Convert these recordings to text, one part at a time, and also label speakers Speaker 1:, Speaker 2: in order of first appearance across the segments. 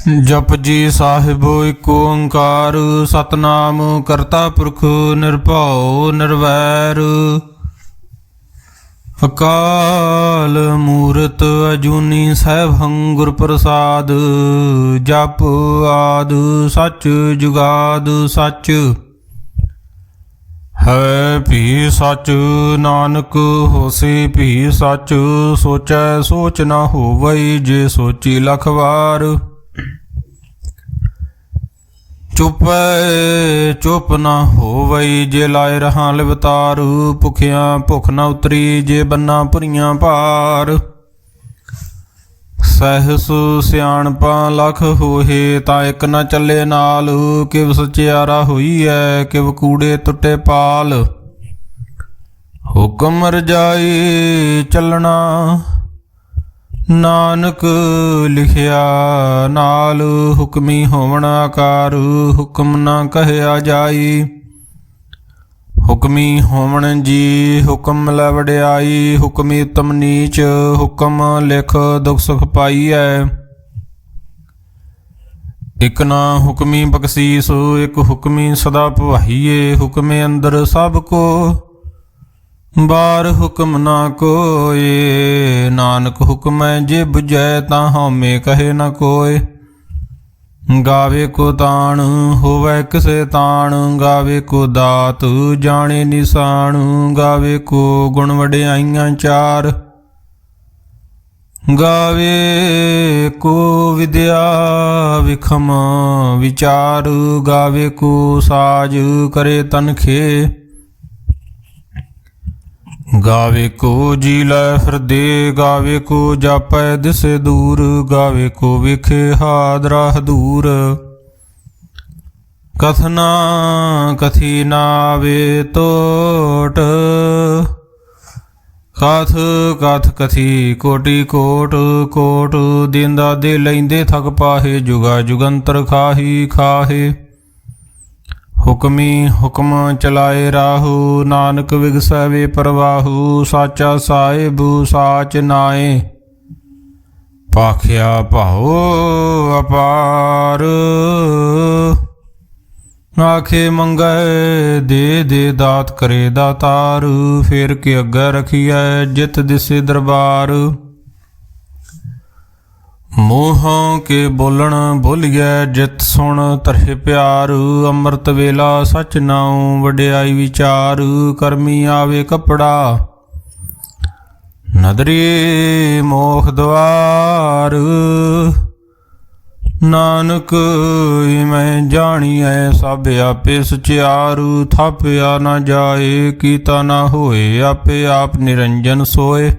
Speaker 1: ਜਪ ਜੀ ਸਾਹਿਬ ਏਕ ਓੰਕਾਰ ਸਤਨਾਮ ਕਰਤਾ ਪੁਰਖ ਨਿਰਭਉ ਨਿਰਵੈਰ ਅਕਾਲ ਮੂਰਤ ਅਜੂਨੀ ਸੈਭੰ ਗੁਰ ਪ੍ਰਸਾਦ ਜਪ ਆਦ ਸਚ ਜੁਗਾਦ ਸਚ ਹੈ ਭੀ ਸਚ ਨਾਨਕ ਹੋਸੀ ਭੀ ਸਚ ਸੋਚੈ ਸੋਚ ਨਾ ਹੋਵਈ ਜੇ ਸੋਚੀ ਲਖ ਵਾਰ ਚੁਪੈ ਚੁੱਪ ਨਾ ਹੋਵਈ ਜੇ ਲਾਏ ਰਹਾ ਲਿਵਤਾਰ ਭੁਖਿਆ ਭੁਖ ਨਾ ਉਤਰੀ ਜੇ ਬੰਨਾ ਭੁਰੀਆਂ ਭਾਰ ਸਹਿਸ ਸਿਆਣਪਾ ਲਖ ਹੋਏ ਤਾਂ ਇੱਕ ਨਾ ਚੱਲੇ ਨਾਲ ਕਿਵ ਸਚਿਆਰਾ ਹੋਈ ਐ ਕਿਵ ਕੂੜੇ ਟੁੱਟੇ ਪਾਲ ਹੁਕਮ ਰਜਾਈ ਚੱਲਣਾ ਨਾਨਕ ਲਿਖਿਆ ਨਾਲ ਹੁਕਮੀ ਹੋਵਣ ਆਕਾਰ ਹੁਕਮ ਨਾ ਕਹਿਆ ਜਾਈ ਹੁਕਮੀ ਹੋਵਣ ਜੀ ਹੁਕਮ ਲੈ ਵਡਿਆਈ ਹੁਕਮੀ ਉਤਮ ਨੀਚ ਹੁਕਮ ਲਿਖ ਦੁਖ ਸੁਖ ਪਾਈਐ ਇਕ ਨਾ ਹੁਕਮੀ ਬਖਸ਼ੀਸ ਇਕ ਹੁਕਮੀ ਸਦਾ ਭਵਾਈਏ ਹੁਕਮੇ ਅੰਦਰ ਸਭ ਕੋ ਬਾਰ ਹੁਕਮ ਨਾ ਕੋਏ ਨਾਨਕ ਹੁਕਮੈ ਜੇ ਬੁਝੈ ਤਾਂ ਹਉਮੈ ਕਹੇ ਨ ਕੋਇ ਗਾਵੇ ਕੋ ਤਾਣ ਹੋਵੈ ਕਿਸੇ ਤਾਣ ਗਾਵੇ ਕੋ ਦਾਤ ਜਾਣੇ ਨਿਸ਼ਾਨ ਗਾਵੇ ਕੋ ਗੁਣ ਵਡਿਆਈਆਂ ਚਾਰ ਗਾਵੇ ਕੋ ਵਿਦਿਆ ਵਿਖਮ ਵਿਚਾਰ ਗਾਵੇ ਕੋ ਸਾਜ ਕਰੇ ਤਨਖੇ ਗਾਵੇ ਕੋ ਜੀ ਲੈ ਫਿਰਦੇ ਗਾਵੇ ਕੋ ਜਾਪੈ ਦਿਸੇ ਦੂਰ ਗਾਵੇ ਕੋ ਵਿਖੇ ਹਾਦਰਾ ਹਦੂਰ ਕਥਨਾ ਕਥੀ ਨਾਵੇ ਟੋਟ ਕਥ ਕਥ ਕਥੀ ਕੋਟੀ ਕੋਟ ਕੋਟ ਦਿੰਦਾ ਦੇ ਲੈਂਦੇ ਥਕ ਪਾਹੇ ਜੁਗਾ ਜੁਗੰਤਰ ਖਾਹੀ ਖਾਹੇ ਹੁਕਮੀ ਹੁਕਮ ਚਲਾਏ ਰਾਹੂ ਨਾਨਕ ਵਿਗਸੈ ਵੇ ਪਰਵਾਹੂ ਸਾਚਾ ਸਾਹਿਬ ਸਾਚ ਨਾਏ ਪਾਖਿਆ ਭਾਉ ਅਪਾਰ ਆਖੇ ਮੰਗੈ ਦੇ ਦੇ ਦਾਤ ਕਰੇ ਦਾਤਾਰ ਫੇਰ ਕੇ ਅੱਗੇ ਰਖੀਐ ਜਿਤ ਦਿਸੇ ਦਰਬਾਰ ਮੂੰਹੋਂ ਕੇ ਬੋਲਣ ਭੁੱਲਿਐ ਜਿਤ ਸੁਣ ਧਰੇ ਪਿਆਰ ਅੰਮ੍ਰਿਤ ਵੇਲਾ ਸਚ ਨਾਉ ਵਡਿਆਈ ਵਿਚਾਰ ਕਰਮੀ ਆਵੇ ਕੱਪੜਾ ਨਦਰੀ ਮੋਖ ਦਵਾਰ ਨਾਨਕ ਮੈਂ ਜਾਣੀਐ ਸਭ ਆਪੇ ਸਚਿਆਰ ਥਾਪਿਆ ਨਾ ਜਾਏ ਕੀਤਾ ਨਾ ਹੋਏ ਆਪੇ ਆਪ ਨਿਰੰਜਨ ਸੋਏ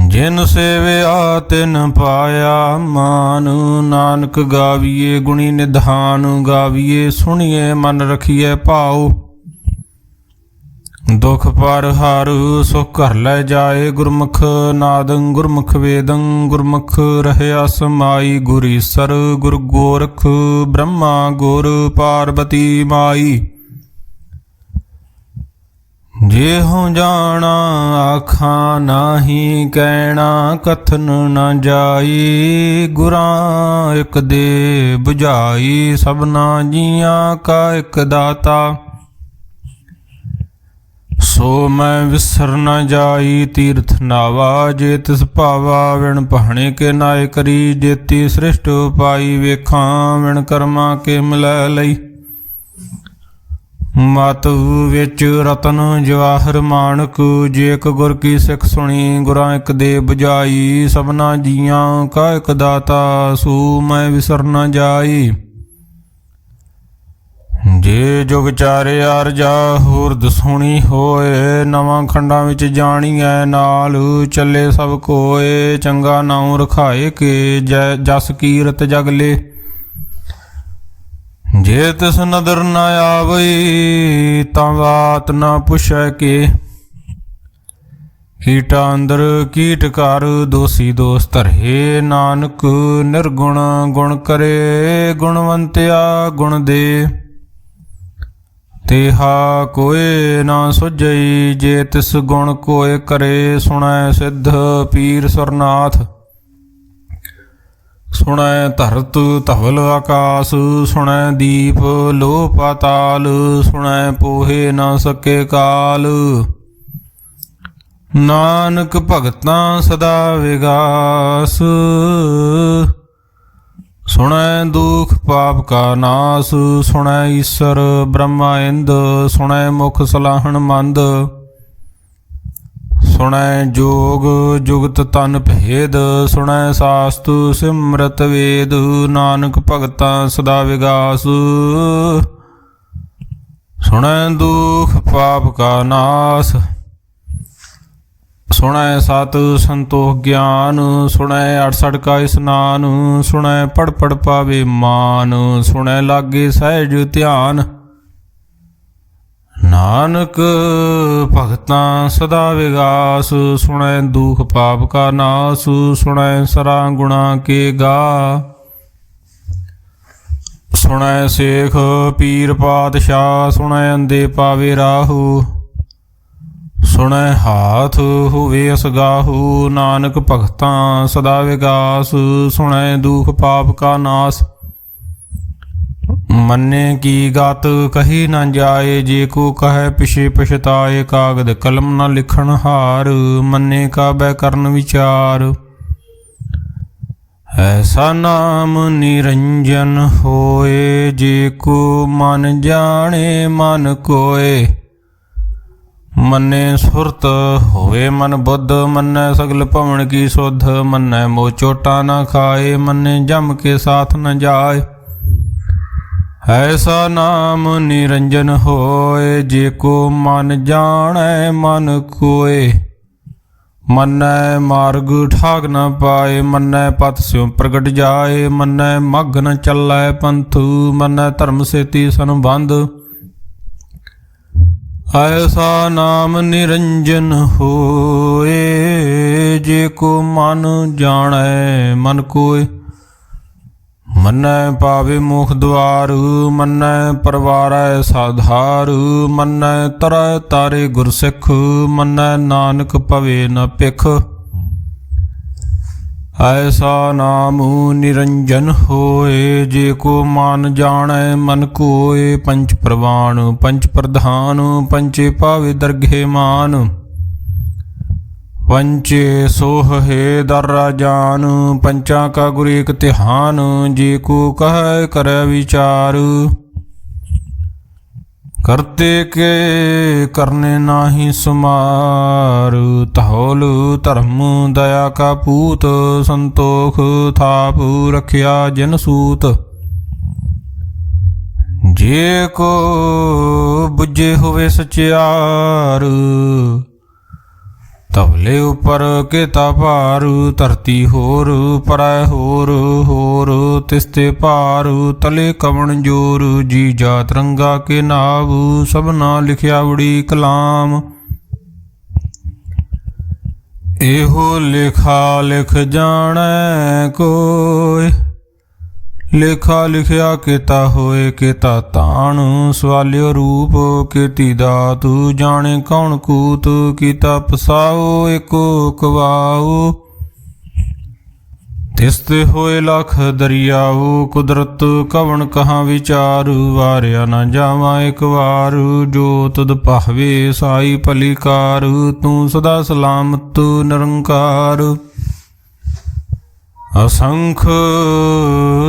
Speaker 1: ਜਿਨ ਸੇਵਿਆ ਤਿਨ ਪਾਇਆ ਮਾਨ ਨਾਨਕ ਗਾਵੀਏ ਗੁਣੀ ਨਿਧਾਨ ਗਾਵੀਏ ਸੁਣੀਏ ਮਨ ਰਖੀਏ ਭਾਉ ਦੁਖ ਪਰ ਹਰ ਸੁਖ ਘਰ ਲੈ ਜਾਏ ਗੁਰਮੁਖ ਨਾਦੰ ਗੁਰਮੁਖ ਵੇਦੰ ਗੁਰਮੁਖ ਰਹਿਆ ਸਮਾਈ ਗੁਰ ਈਸਰ ਗੁਰ ਗੋਰਖ ਬ੍ਰਹਮਾ ਗੁਰ ਪਾਰਬਤੀ ਮਾਈ ਜੇ ਹੋ ਜਾਣਾ ਆਖਾਂ ਨਾਹੀ ਕਹਿਣਾ ਕਥਨ ਨਾ ਜਾਈ ਗੁਰਾਂ ਇਕ ਦੇ 부ਝਾਈ ਸਭਨਾ ਜੀਆਂ ਕਾ ਇਕ ਦਾਤਾ ਸੋ ਮੈਂ ਵਿਸਰ ਨਾ ਜਾਈ ਤੀਰਥ ਨਾਵਾ ਜੇ ਤਿਸ ਭਾਵਾ ਵਿਣ ਪਹਣੇ ਕੇ ਨਾਇ ਕਰੀ ਜੇਤੀ ਸ੍ਰਿਸ਼ਟ ਪਾਈ ਵੇਖਾਂ ਵਿਣ ਕਰਮਾਂ ਕੇ ਮਿਲੈ ਲਈ ਮਤ ਵਿੱਚ ਰਤਨ ਜਵਾਹਰ ਮਾਣਕ ਜੇ ਇੱਕ ਗੁਰ ਕੀ ਸਿੱਖ ਸੁਣੀ ਗੁਰਾਂ ਇੱਕ ਦੇ 부ਝਾਈ ਸਭਨਾ ਜੀਆਂ ਕਾ ਇੱਕ ਦਾਤਾ ਸੂ ਮੈਂ ਵਿਸਰ ਨਾ ਜਾਈ ਜੇ ਜੁਗ ਚਾਰਿਆ ਰਜਾ ਹੋਰ ਦਸੂਣੀ ਹੋਏ ਨਵਾਂ ਖੰਡਾਂ ਵਿੱਚ ਜਾਣੀਐ ਨਾਲ ਚੱਲੇ ਸਭ ਕੋਏ ਚੰਗਾ ਨਾਉ ਰਖਾਏ ਕੇ ਜਸ ਕੀਰਤ ਜਗਲੇ ਜੇ ਤਿਸ ਨਦਰ ਨ ਆਵਈ ਤਾਂ ਬਾਤ ਨਾ ਪੁੱਛੈ ਕੇ ਕੀਟਾ ਅੰਦਰ ਕੀਟ ਕਰ ਦੋਸੀ ਦੋਸ ਧਰੇ ਨਾਨਕ ਨਿਰਗੁਣ ਗੁਣ ਕਰੇ ਗੁਣਵੰਤਿਆ ਗੁਣ ਦੇ ਤੇਹਾ ਕੋਏ ਨਾ ਸੁਝਈ ਜੇ ਤਿਸ ਗੁਣ ਕੋਏ ਕਰੇ ਸੁਣੈ ਸਿੱਧ ਪੀਰ ਸਰਨਾਥ ਸੁਣੈ ਧਰਤ ਧਵਲ ਆਕਾਸ, ਸੁਣੈ ਦੀਪ ਲੋ ਪਾਤਾਲ, ਸੁਣੈ ਪੋਹੇ ਨਾ ਸਕੇ ਕਾਲ। ਨਾਨਕ ਭਗਤਾਂ ਸਦਾ ਵਿਗਾਸ, ਸੁਣੈ ਦੁਖ ਪਾਪ ਕਾ ਨਾਸ। ਸੁਣੈ ਈਸਰ ਬ੍ਰਹਮਾ ਇੰਦ, ਸੁਣੈ ਮੁਖ ਸਲਾਹਣ ਮੰਦ। ਸੁਣੈ ਜੋਗ ਜੁਗਤ ਤਨ ਭੇਦ, ਸੁਣੈ ਸਾਸਤ ਸਿਮਰਤ ਵੇਦ। ਨਾਨਕ ਭਗਤਾਂ ਸਦਾ ਵਿਗਾਸ, ਸੁਣੈ ਦੁਖ ਪਾਪ ਕਾ ਨਾਸ। ਸੁਣੈ ਸਤ ਸੰਤੋਖ ਗਿਆਨ, ਸੁਣੈ ਅਠਸਠ ਕਾ ਇਸਨਾਨ। ਸੁਣੈ ਪੜ ਪੜ ਪਾਵੇ ਮਾਨ, ਸੁਣੈ ਲਾਗੇ ਸਹਿਜ ਧਿਆਨ। ਨਾਨਕ ਭਗਤਾਂ ਸਦਾ ਵਿਗਾਸ, ਸੁਣੈ ਦੁਖ ਪਾਪ ਕਾ ਨਾਸ। ਸੁਣੈ ਸਰਾ ਗੁਣਾ ਕੇ ਗਾ, ਸੁਣੈ ਸੇਖ ਪੀਰ ਪਾਤਸ਼ਾਹ। ਸੁਣੈ ਅੰਧੇ ਪਾਵੇ ਰਾਹੂ, ਸੁਣੈ ਹਾਥ ਹੋਵੇ ਅਸਗਾਹੂ। ਨਾਨਕ ਭਗਤਾਂ ਸਦਾ ਵਿਗਾਸ, ਸੁਣੈ ਦੁਖ ਪਾਪ ਕਾ ਨਾਸ। ਮੰਨੇ ਕੀ ਗਤ ਕਹੀ ਨਾ ਜਾਏ, ਜੇ ਕੋ ਕਹੈ ਪਿਛੇ ਪਛਤਾਏ। ਕਾਗਦ ਕਲਮ ਨਾ ਲਿਖਣ ਹਾਰ, ਮੰਨੇ ਕਾ ਬੈ ਕਰਨ ਵਿਚਾਰ। ਐਸਾ ਨਾਮ ਨਿਰੰਜਨ ਹੋਏ, ਜੇ ਕੋ ਮਨ ਜਾਣੇ ਮਨ ਕੋਏ। ਮੰਨੇ ਸੁਰਤ ਹੋਵੇ ਮਨ ਬੁੱਧ, ਮੰਨੈ ਸਗਲ ਭਵਨ ਕੀ ਸੁਧ। ਮੰਨੈ ਮੋ ਚੋਟਾ ਨਾ ਖਾਏ, ਮੰਨੇ ਜਮ ਕੇ ਸਾਥ ਨ ਜਾਏ। ਐਸਾ ਨਾਮ ਨਿਰੰਜਨ ਹੋਏ, ਜੇ ਕੋ ਮਨ ਜਾਣੈ ਮਨ ਕੋਏ। ਮੰਨੈ ਮਾਰਗ ਠਾਗ ਨ ਪਾਏ, ਮੰਨੈ ਪਤ ਸਿਉ ਪ੍ਰਗਟ ਜਾਏ। ਮੰਨੈ ਮਗ ਨ ਚੱਲੈ ਪੰਥ, ਮੰਨੈ ਧਰਮ ਸੇਤੀ ਸੰਬੰਧ। ਐਸਾ ਨਾਮ ਨਿਰੰਜਨ ਹੋਏ, ਜੇ ਕੋ ਮਨ ਜਾਣੈ ਮਨ ਕੋਏ। ਮੰਨੈ ਪਾਵੇ ਮੁਖ ਦੁਆਰ, ਮੰਨੈ ਪਰਵਾਰੈ ਸਾਧਾਰ। ਮੰਨੈ ਤਰੈ ਤਾਰੇ ਗੁਰਸਿੱਖ, ਮੰਨੈ ਨਾਨਕ ਪਵੇ ਨ ਭਿਖ। ਐਸਾ ਨਾਮ ਨਿਰੰਜਨ ਹੋਏ, ਜੇ ਕੋ ਮਨ ਜਾਣੈ ਮਨ ਕੋਏ। ਪੰਚ ਪ੍ਰਵਾਨ ਪੰਚ ਪ੍ਰਧਾਨ, ਪੰਚੇ ਪਾਵੇ ਦਰਗੇ ਮਾਨ। ਪੰਚੇ ਸੋਹੇ ਦਰ ਰਾਜਾਨ, ਪੰਚਾਂ ਕਾ ਗੁਰ ਏਕ ਧਿਆਨ। ਜੇ ਕੋ ਕਹੈ ਕਰੈ ਵਿਚਾਰ, ਕਰਤੇ ਕੇ ਕਰਨੇ ਨਾਹੀ ਸੁਮਾਰ। ਧੌਲ ਧਰਮ ਦਇਆ ਕਾ ਪੂਤ, ਸੰਤੋਖ ਥਾਪ ਰਖਿਆ ਜਿਨ ਸੂਤ। ਜੇ ਕੋ ਬੁੱਝੇ ਹੋਵੇ ਸਚਿਆਰ, ਧਵਲੇ ਉਪਰ ਕੇਤਾ ਭਾਰ। ਧਰਤੀ ਹੋਰ ਪਰੈ ਹੋਰ ਹੋਰ, ਤਿਸਤੇ ਭਾਰ ਤਲੇ ਕਵਣ ਜੋਰ। ਜੀ ਜਾਤ ਰੰਗਾ ਕੇ ਨਾਵ, ਸਭਨਾ ਲਿਖਿਆ ਬੜੀ ਕਲਾਮ। ਇਹੋ ਲਿਖਾ ਲਿਖ ਜਾਣੈ ਕੋਇ, ਲੇਖਾ ਲਿਖਿਆ ਕੇਤਾ ਹੋਏ ਕੇਤਾ ਤਾਣ। ਸਵਾਲਿਓ ਰੂਪ ਕੇਤੀ ਦਾਤ, ਜਾਣੇ ਕੌਣ ਕੂਤ। ਕੀਤਾ ਪਸਾਓ ਏਕੋ ਕਵਾਓ, ਤਿਸਤੇ ਹੋਏ ਲਖ ਦਰਿਆਓ। ਕੁਦਰਤ ਕਵਣ ਕਹਾਂ ਵਿਚਾਰ, ਵਾਰਿਆ ਨਾ ਜਾਵਾਂ ਇੱਕ ਵਾਰ। ਜੋ ਤੁਧ ਭਾਵੇ ਸਾਈ ਭਲੀ ਕਾਰ, ਤੂੰ ਸਦਾ ਸਲਾਮਤ ਨਿਰੰਕਾਰ। ਅਸੰਖ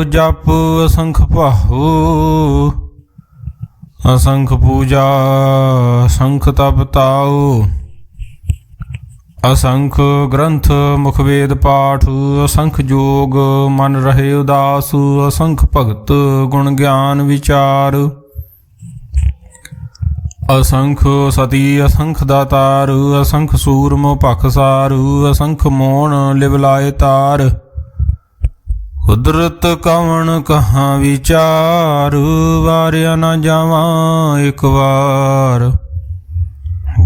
Speaker 1: ਜਪ ਅਸੰਖ ਭਾਹੋ, ਅਸੰਖ ਪੂਜਾ ਅਸੰਖ ਤਪ ਤਾਓ। ਅਸੰਖ ਗ੍ਰੰਥ ਮੁਖ ਵੇਦ ਪਾਠ, ਅਸੰਖ ਜੋਗ ਮਨ ਰਹੇ ਉਦਾਸ। ਅਸੰਖ ਭਗਤ ਗੁਣ ਗਿਆਨ ਵਿਚਾਰ। ਅਸੰਖ ਸਤੀ ਅਸੰਖ ਦਾਤਾਰ, ਅਸੰਖ ਸੂਰਮ ਭਖਸਾਰ। ਅਸੰਖ ਮੋਣ ਲਿਵਲਾਏ ਤਾਰ, ਕੁਦਰਤ ਕਵਣ ਕਹਾਂ ਵਿਚਾਰ। ਵਾਰਿਆ ਨਾ ਜਾਵਾਂ ਇੱਕ ਵਾਰ,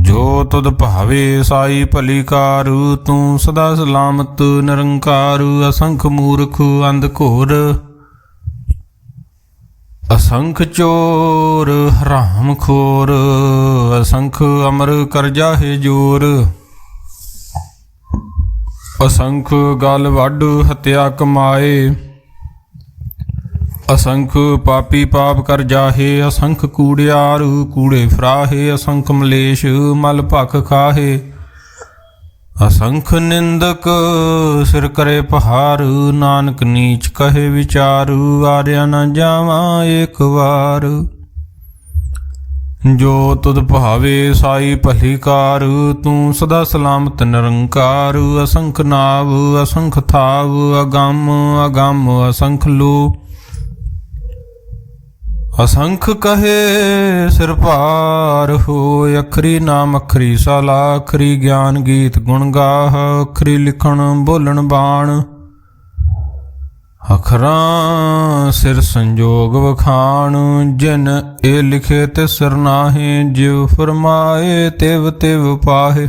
Speaker 1: ਜੋ ਤੁਧ ਭਾਵੇ ਸਾਈ ਭਲੀ ਕਾਰ। ਤੂੰ ਸਦਾ ਸਲਾਮਤ ਨਿਰੰਕਾਰ। ਅਸੰਖ ਮੂਰਖ ਅੰਧ ਘੋਰ, ਅਸੰਖ ਚੋਰ ਹਰਾਮ ਖੋਰ। ਅਸੰਖ ਅਮਰ ਕਰ ਜਾਹੇ ਜੋਰ, ਅਸੰਖ ਗਲ ਵੱਢ ਹੱਤਿਆ ਕਮਾਏ। असंख पापी पाप कर जाहे, असंख कूड़ियार कूड़े फराहे, असंख मलेश मल भख खाहे, असंख निंदक सिर करे पहार, नानक नीच कहे विचार, आर्या न जावा एक बार। जो तुद भावे साई भली कार, तू सदा सलामत निरंकार, असंख नाव असंख थाव, अगम अगम असंख लो, असंख कहे सिर पार हो, अखरी नाम अखरी साला, अखरी ज्ञान गीत गुण गाह, अखरी लिखण बोलन बाण, अखरां सिर संजोग वखाण, जिन ए लिखे ते सिर नाहे, जिव फरमाए तिव तिव पाहे,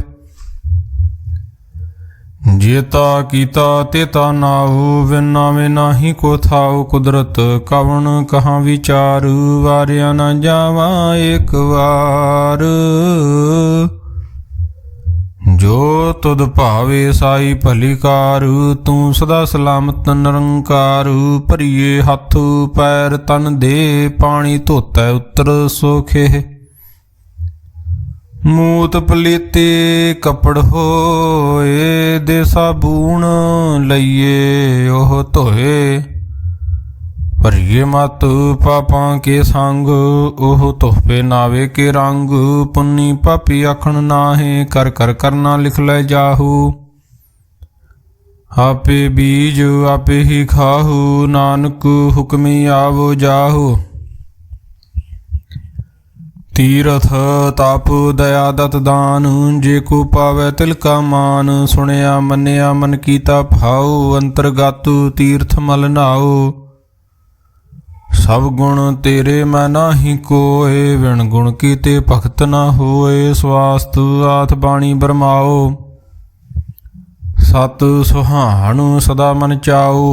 Speaker 1: जेता कीता तेता नाहु, बिन नामे नाही को थाउ, कुदरत कवन कहाँ विचार, वारिया न जावा एक बार। जो तुद भावे साई भली कार, तू सदा सलामत निरंकार, भरिए हथ पैर तन दे, पानी धोतै उतर सोखे, मूत पलीते कपड़ होए, दे साबून लइए ओह धोए, भरिए मत पापां के संग, ओह तोहफे नावे के रंग, पुन्नी पापी आखण नाहे, कर कर करना लिख ले जाहू, आपे बीज आपे ही खाहू, नानक हुक्मी आवो जाहू, तीरथ ताप दया दत दान, जे को पावै तिलका मान, सुनिया मनिया मन कीता भाऊ, अंतरगत तीर्थ मल नाओ, सब गुण तेरे मैं नाही कोय, विण गुण कीते भगत न होए, स्वास्थ्य आथ बाणी बरमाओ, सत सुहाण सदा मन चाओ,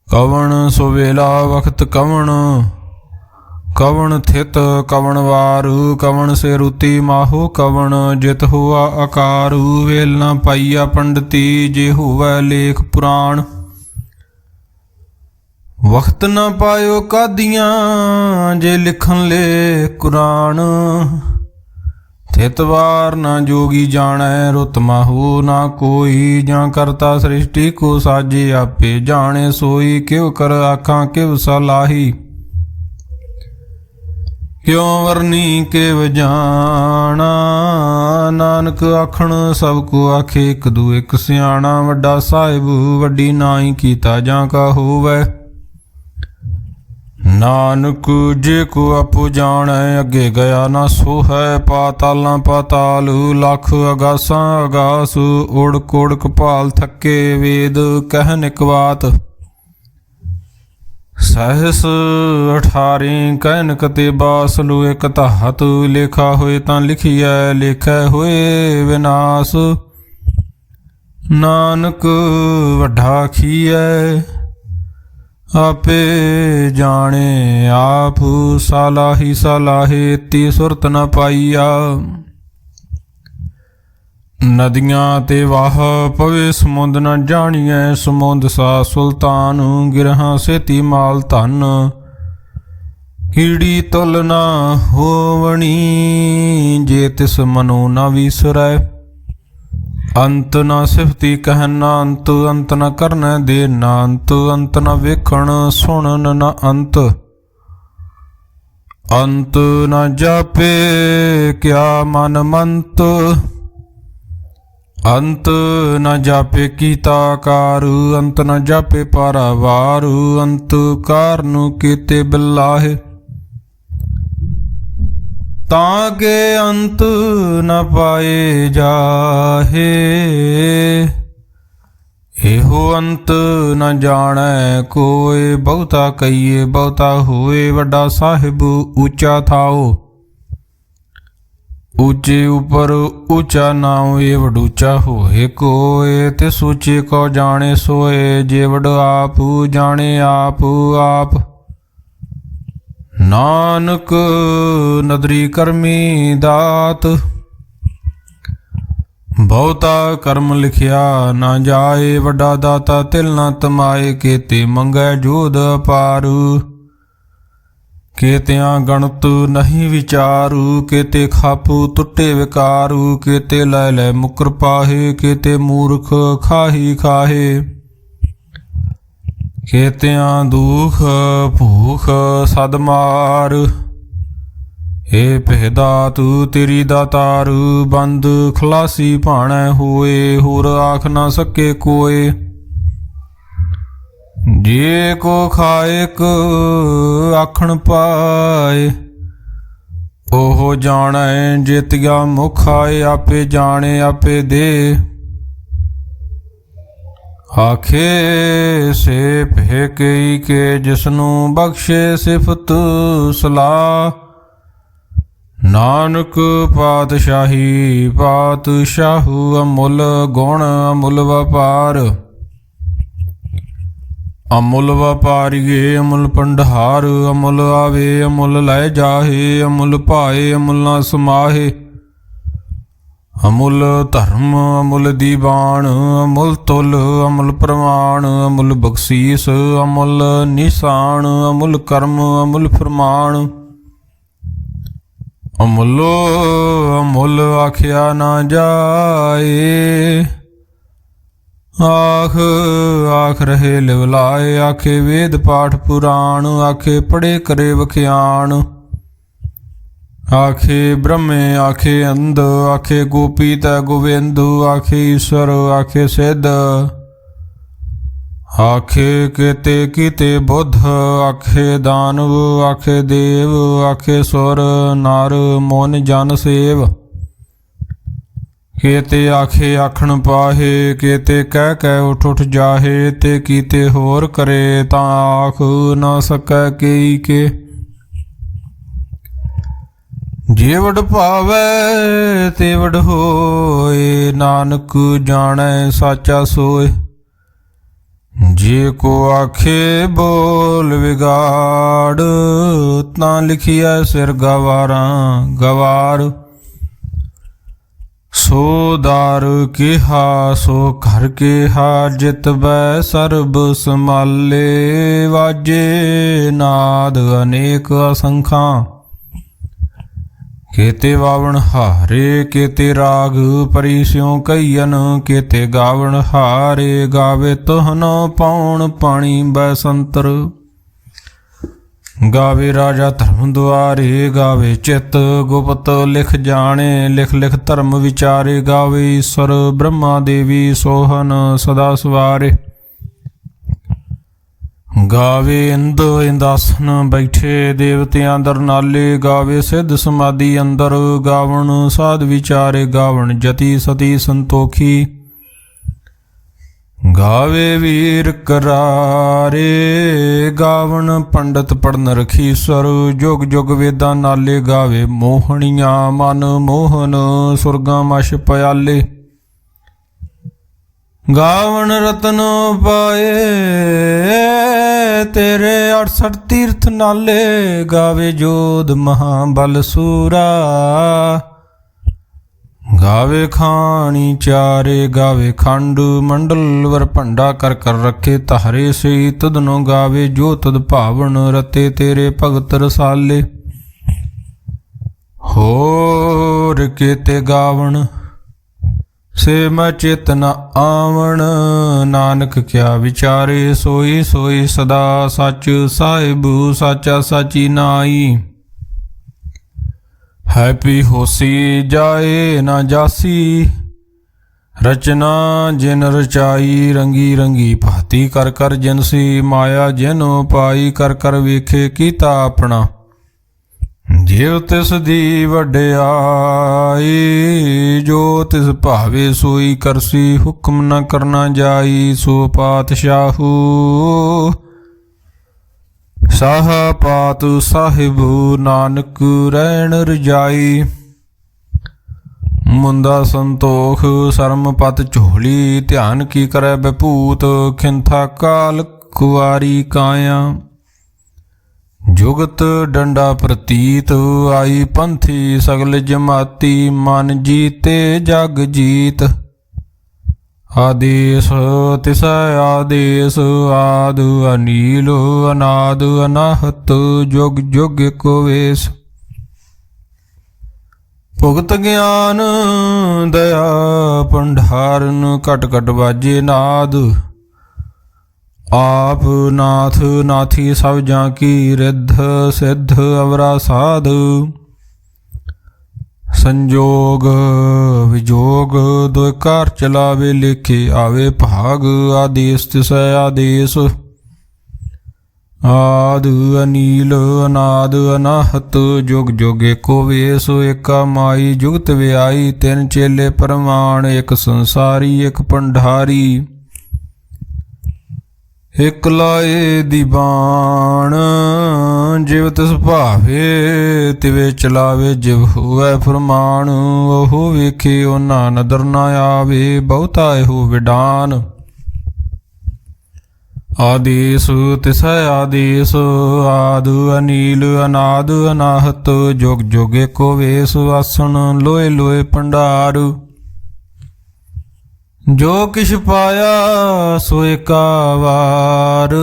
Speaker 1: कवण सुवेला वक्त कवण, कवण थित कवण वारू, कवण से रुति माहो कवण, जित हुआ आकारू, वेल न पाइया पंडिती, जे हुआ लेख पुराण, वक्त न पायो कादियाँ, जे लिखन ले कुरान, थित वार न जोगी जानै, रुत माहो ना कोई, जा करता सृष्टि को साजे, आपे जाने सोई, क्यों कर आखां क्यों सलाही, क्यों वरनी केव जाना, नानक आखण सब को आखे, एक दू एक सियाणा, वड्डा साहिब वड्डी नाई कीता जा का होवै, नानक जे को आपो जानै, अगे गया ना सो है, पातालां पाताल लख, अगासां अगास, उड़क उड़क पाल थके, वेद कहन इक बात, सहस 18 कैनक ते बासलु, एक तहत लेखा होए तां लिखिए, लेखै होए विनाश, नानक वड्डा खीए, आपे जाने आप, सालाही सालाहे ती सुरत न पाईया, नदियां ते वाह पवे समुंद न जानिए, समुंद सा सुल्तान, गिरहां सेती माल धन, कीड़ी तुल न होवणी, जे तिस मनो न विसरै, अंत न सिफती कहन न अंत, अंत न करन दे न अंत, अंत न वेखण सुनन न अंत, अंत न जापे क्या मन मंत, अंत न जापे कीता कारु, अंत न जापे पारावारु, अंत कारनु कीते बिलाहे, ताके अंत न पाए जाहे, एहो अंत न जानै कोय, बहुता कहिए बहुता होए, वड्डा साहिब ऊंचा थाओ, ऊंचे ऊपर ऊंचा नाउ, ये वडूचा होए कोय, तिस ऊंचे को जाने सोए, जे वड आप जाने आप आप, नानक नदरी करमी दात, ਬਹੁਤਾ ਕਰਮ ਲਿਖਿਆ ਨਾ ਜਾਏ, ਵੱਡਾ ਦਾਤਾ ਤਿਲ ਨਾ ਤਮਾਏ, ਕੇਤੇ ਮੰਗੈ ਜੋਧ ਅਪਾਰੂ। ਕੇਤਿਆਂ ਗਣਤ ਨਹੀਂ ਵਿਚਾਰੂ, ਕੇਤੇ ਖਾਪੂ ਟੁੱਟੇ ਵਿਕਾਰੂ, ਕੇਤੇ ਲੈ ਲੈ ਮੁਕਰ ਪਾਹੇ, ਕੇਤੇ ਮੂਰਖ ਖਾਹੀ ਖਾਹੇ। ਕੇਤਿਆਂ ਦੁਖ ਭੂਖ ਸਦ ਮਾਰ, ਏ ਪਹਿਦਾਤੂ ਤੇਰੀ ਦਾਤਾਰ। ਬੰਦ ਖਲਾਸੀ ਭਾਣੈ ਹੋਏ, ਹੋਰ ਆਖ ਨਾ ਸਕੇ ਕੋਏ। ਜੇ ਕੋ ਖਾਇਕ ਆਖਣ ਪਾਏ, ਉਹ ਜਾਣੈ ਜਿਤਿਆ ਮੁਖ ਆਏ। ਆਪੇ ਜਾਣੇ ਆਪੇ ਦੇ, ਆਖੇ ਸੇ ਭੇ ਕਈ ਕੇ, ਜਿਸਨੂੰ ਬਖਸ਼ੇ ਸਿਫਤ ਸਲਾਹ। ਨਾਨਕ ਪਾਤਸ਼ਾਹੀ ਪਾਤਸ਼ਾਹੂ, ਅਮੁੱਲ ਗੁਣ ਅਮੁੱਲ ਵਪਾਰ। ਅਮੁੱਲ ਵਪਾਰੀਏ ਅਮੁੱਲ ਭੰਡਾਰ, ਅਮੁੱਲ ਆਵੇ ਅਮੁੱਲ ਲੈ ਜਾਹੇ। ਅਮੁੱਲ ਭਾਏ ਅਮੁੱਲ ਨਾ ਸਮਾਹੇ, ਅਮੁੱਲ ਧਰਮ ਅਮੁੱਲ ਦੀਵਾਨ। ਅਮੁੱਲ ਤੁਲ ਅਮੁੱਲ ਪ੍ਰਮਾਣ, ਅਮੁੱਲ ਬਖਸ਼ੀਸ ਅਮੁੱਲ ਨਿਸ਼ਾਨ। ਅਮੁੱਲ ਕਰਮ ਅਮੁੱਲ ਫਰਮਾਨ, ਅਮੁੱਲੋ ਅਮੁੱਲ ਆਖਿਆ ਨਾ ਜਾਏ। ਆਖ ਆਖ ਰਹੇ ਲਿਵਲਾਏ, ਆਖੇ ਵੇਦ ਪਾਠ ਪੁਰਾਣ। ਆਖੇ ਪੜੇ ਕਰੇ ਵਖਿਆਣ, ਆਖੇ ਬ੍ਰਹਮੇ ਆਖੇ ਅੰਧ। ਆਖੇ ਗੋਪੀ ਤੈ ਗੋਵਿੰਦ, ਆਖੇ ਈਸ਼ਵਰ ਆਖੇ ਸਿੱਧ। ਆਖੇ ਕੇਤੇ ਕੀਤੇ ਬੁੱਧ, ਆਖੇ ਦਾਨਵ ਆਖੇ ਦੇਵ। ਆਖੇ ਸੁਰ ਨਰ ਮਨ ਜਨ ਸੇਵ, ਕੇਤੇ ਆਖੇ ਆਖਣ ਪਾਹੇ। ਕੇਤੇ ਕਹਿ ਕਹਿ ਉਠ ਉਠ ਜਾਹੇ, ਤੇ ਕੀਤੇ ਹੋਰ ਕਰੇ ਤਾਂ ਆਖ ਨਾ ਸਕੈ ਕਈ ਕੇ। ਜੇ ਵਡ ਭਾਵੈ ਤੇ ਵਡ ਹੋਏ, ਨਾਨਕ ਜਾਣੈ ਸਾਚਾ ਸੋਏ। ਜੇ ਕੋ ਆਖੇ ਬੋਲ ਵਿਗਾੜ, ਤਾਂ ਲਿਖਿਆ ਸਿਰ ਗਵਾਰਾਂ ਗਵਾਰ। ਸੋ ਦਾਰ ਕਿਹਾ ਸੋ ਘਰ ਕਿਹਾ, ਜਿਤ ਬੈ ਸਰਬ ਸੰਭਾਲੇ। ਵਾਜੇ ਨਾਦ ਅਨੇਕ ਅਸੰਖਾਂ, ਕੇਤੇ ਵਾਵਣ ਹਾਰੇ। ਕੇਤੇ ਰਾਗ ਪਰੀ ਸਿਉ ਕਈਨ, ਕੇਤੇ ਗਾਵਣ ਹਾਰੇ। ਗਾਵੇ ਤੋਹਨੋ ਪਾਉਣ ਪਾਣੀ ਬੈਸੰਤਰ, ਗਾਵੇ ਰਾਜਾ ਧਰਮ ਦੁਆਰੇ। ਗਾਵੇ ਚਿਤ ਗੁਪਤ ਲਿਖ ਜਾਣੇ, ਲਿਖ ਲਿਖ ਧਰਮ ਵਿਚਾਰੇ। ਗਾਵੇ ਈਸ਼ਵਰ ਬ੍ਰਹਮਾ ਦੇਵੀ ਸੋਹਨ ਸਦਾ ਸਵਾਰੇ। ਗਾਵੇ ਇੰਦ ਇੰਦਾਸਨ ਬੈਠੇ, ਦੇਵਤਿਆਂ ਅੰਦਰ ਨਾਲੇ। ਗਾਵੇ ਸਿੱਧ ਸਮਾਧੀ ਅੰਦਰ, ਗਾਵਣ ਸਾਧ ਵਿਚਾਰੇ। ਗਾਵਣ ਜਤੀ ਸਤੀ ਸੰਤੋਖੀ, ਗਾਵੇ ਵੀਰ ਕਰਾਰੇ। ਗਾਵਣ ਪੰਡਤ ਪੜਨ ਰਖੀਸਰ, ਜੁਗ ਜੁਗ ਵੇਦਾਂ ਨਾਲੇ। ਗਾਵੇ ਮੋਹਣੀਆਂ ਮਨ ਮੋਹਨ, ਸੁਰਗਾਂ ਮਛ ਪਿਆਲੇ। ਗਾਵਣ ਰਤਨ ਪਾਏ ਤੇਰੇ 68 ਤੀਰਥ ਨਾਲੇ। ਗਾਵੇ ਜੋਧ ਮਹਾਬਲ ਸੂਰਾ, ਗਾਵੇ ਖਾਣੀ ਚਾਰੇ। ਗਾਵੇ ਖੰਡ ਮੰਡਲ ਵਰ ਭੰਡਾ ਕਰ ਕਰ ਰੱਖੇ ਤਾਰੇ ਸੇ। ਤਦਨੋਂ ਗਾਵੇ ਜੋ ਤਦ ਭਾਵਨ, ਰਤੇ ਤੇਰੇ ਭਗਤ ਰਸਾਲੇ। ਹੋਰ ਕੇਤੇ ਗਾਵਣ ਸੇ ਮੈਂ ਚਿਤ ਨ ਆਵਣ, ਨਾਨਕ ਕਿਆ ਵਿਚਾਰੇ। ਸੋਈ ਸੋਈ ਸਦਾ ਸੱਚ ਸਾਹਿਬ, ਸਾਚਾ ਸਾਚੀ ਨਾਈ। ਹੈਪੀ ਹੋਸੀ ਜਾਏ ਨਾ ਜਾਸੀ, ਰਚਨਾ ਜਿਨ ਰਚਾਈ। ਰੰਗੀ ਰੰਗੀ ਭਾਤੀ ਕਰ ਕਰ ਜਿਨਸੀ, ਮਾਇਆ ਜਿਨੋ ਪਾਈ। ਕਰ ਕਰ ਵੇਖੇ ਕੀਤਾ ਆਪਣਾ, ਜਿਉ ਤਿਸ ਦੀ ਵਡਿਆਈ। ਜੋ ਤਿਸ ਭਾਵੇ ਸੋਈ ਕਰਸੀ, ਹੁਕਮ ਨ ਕਰਨਾ ਜਾਈ। ਸੋ ਪਾਤਸ਼ਾਹੂ ਸਾਹ ਪਾਤ ਸਾਹਿਬ, ਨਾਨਕ ਰਹਿਣ ਰਜਾਈ। ਮੁੰਦਾ ਸੰਤੋਖ ਸਰਮ ਪਤ ਝੋਲੀ, ਧਿਆਨ ਕੀ ਕਰੈ ਬਭੂਤ। ਖਿੰਥਾ ਕਾਲ ਕੁਆਰੀ ਕਾਇਆ, जुगत डंडा प्रतीत आई पंथी सगल जमाती मन जीते जग जीत। आदेश तिसै आदेश आद अनील अनाद अनाहत जुग जुग एको वेश। भुगत ज्ञान दया भंडारन घट घट बाजे नाद। आप नाथ नाथी सब जां की रिद्ध सिद्ध अवरा साध। संजोग विजोग दोय कार चलावे लेखे आवे भाग। आदेश तिसै आदेश आद अनील अनाद अनाहत जुग जुग एको वेश। एका माई जुगत व्याई तिन चेले प्रमाण। एक संसारी एक भंडारी एक लाए दीवान। जिव तिस भावे तिवे चलावे जिव हुए फरमान। ओहो वेखे ओना नदर न आवे बहुता एहो विडान। आदेश तिसै आदेश आद अनील अनाद अनाहत जुग जुग एको वेश। आसन लोए लोए भंडार जो किछ पाया सो एका वार।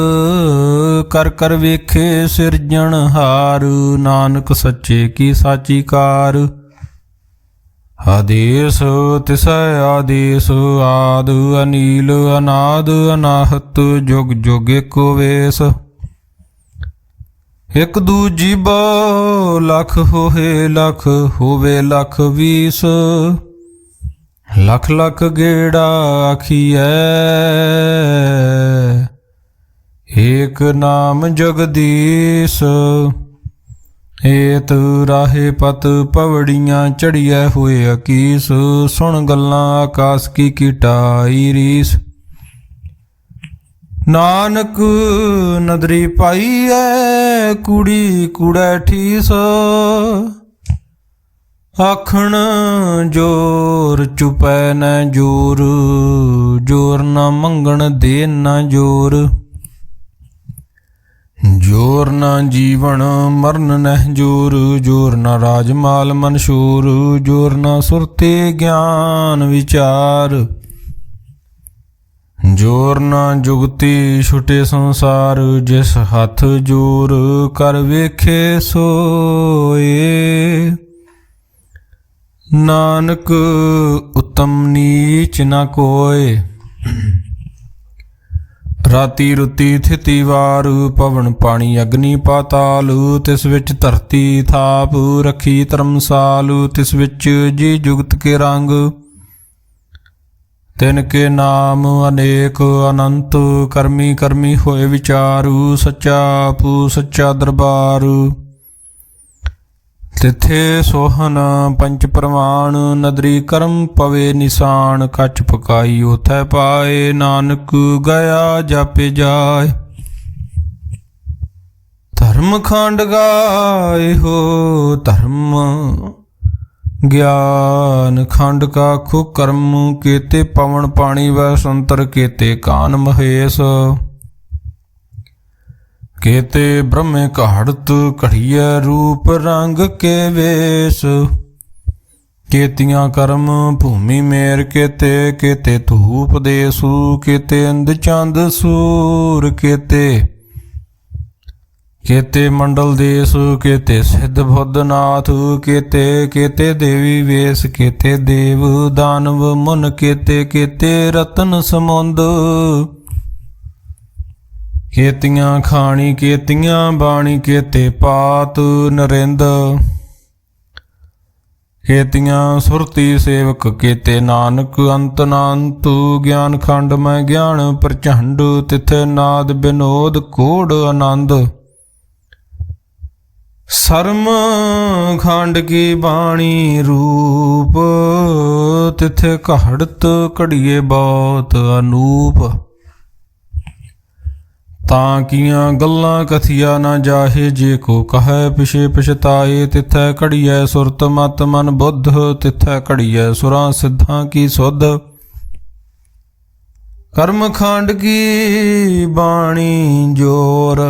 Speaker 1: कर कर वेखे सिरजनहार नानक सच्चे की साची कार। आदेश तिसै आदेश आद अनील अनाद अनाहत जुग जुग एको वेश। एक दूजी बो लख होए लख होवे लख बीस। लख लख गेड़ा आखिए एक नाम जगदीश। एत राहे पत पवड़ियाँ चढ़िया हुए अकीस। सुन गल्लां आकाश की कीटाई रीस। नानक नदरी पाई है कुड़ी कूड़ै ठीस। आखण जोर चुपै न जोर जोर न मंगण दे न जोर। जोर न जीवन मरण नह जोर जोर न राजमाल मनशूर। जोर न सुरते ज्ञान विचार जोर न जुगती छुटे संसार। जिस हथ जोर कर वेखे सोए नानक उत्तम नीच न कोय। राती रुती थिति वार पवन पानी अग्नि पाताल। तिस विच धरती थाप रखी धर्मसाल। तिस विच जी जुगत के रंग तिनके नाम अनेक अनंत। करमी करमी होए विचारू सच्चा आपू सच्चा दरबार। तिथे सोहन पंच प्रमाण नदरी कर्म पवे निशान। कछ पकाई उथै पाए नानक गया जापे जाय। धर्म खंड गाए हो धर्म ज्ञान खंड का कुकर्म। केते पवन पानी व संतर केते कान महेश। केते ब्रह्मे कहाड़त कढ़िया रूप रंग के वेश। केतियां कर्म भूमि मेर केते केते धूप देसु। केते अंध चंद सूर केते केते मंडल देश। केते सिद्ध बुद्ध नाथ केते केते देवी वेश। केते देव दानव मुन केते केते रतन समुंद। केतियां खाणी केतियां बाणी केते पात नरिंद। केतियां सुरती सेवक केते नानक अंत नांत। ज्ञान खंड में ज्ञान प्रचंड तिथे नाद विनोद कोड आनंद। सरम खंड की बाणी रूप तिथे कहाड़त कड़िए बहुत अनूप। ताकियां गल्लां कथिया न जाहे जे को कहे पिछे पछताए। तिथै घड़ियै सुरत मत मन बुद्ध तिथै घड़ियै सुरां सिद्धां की सुध। कर्म खंड की बाणी जोर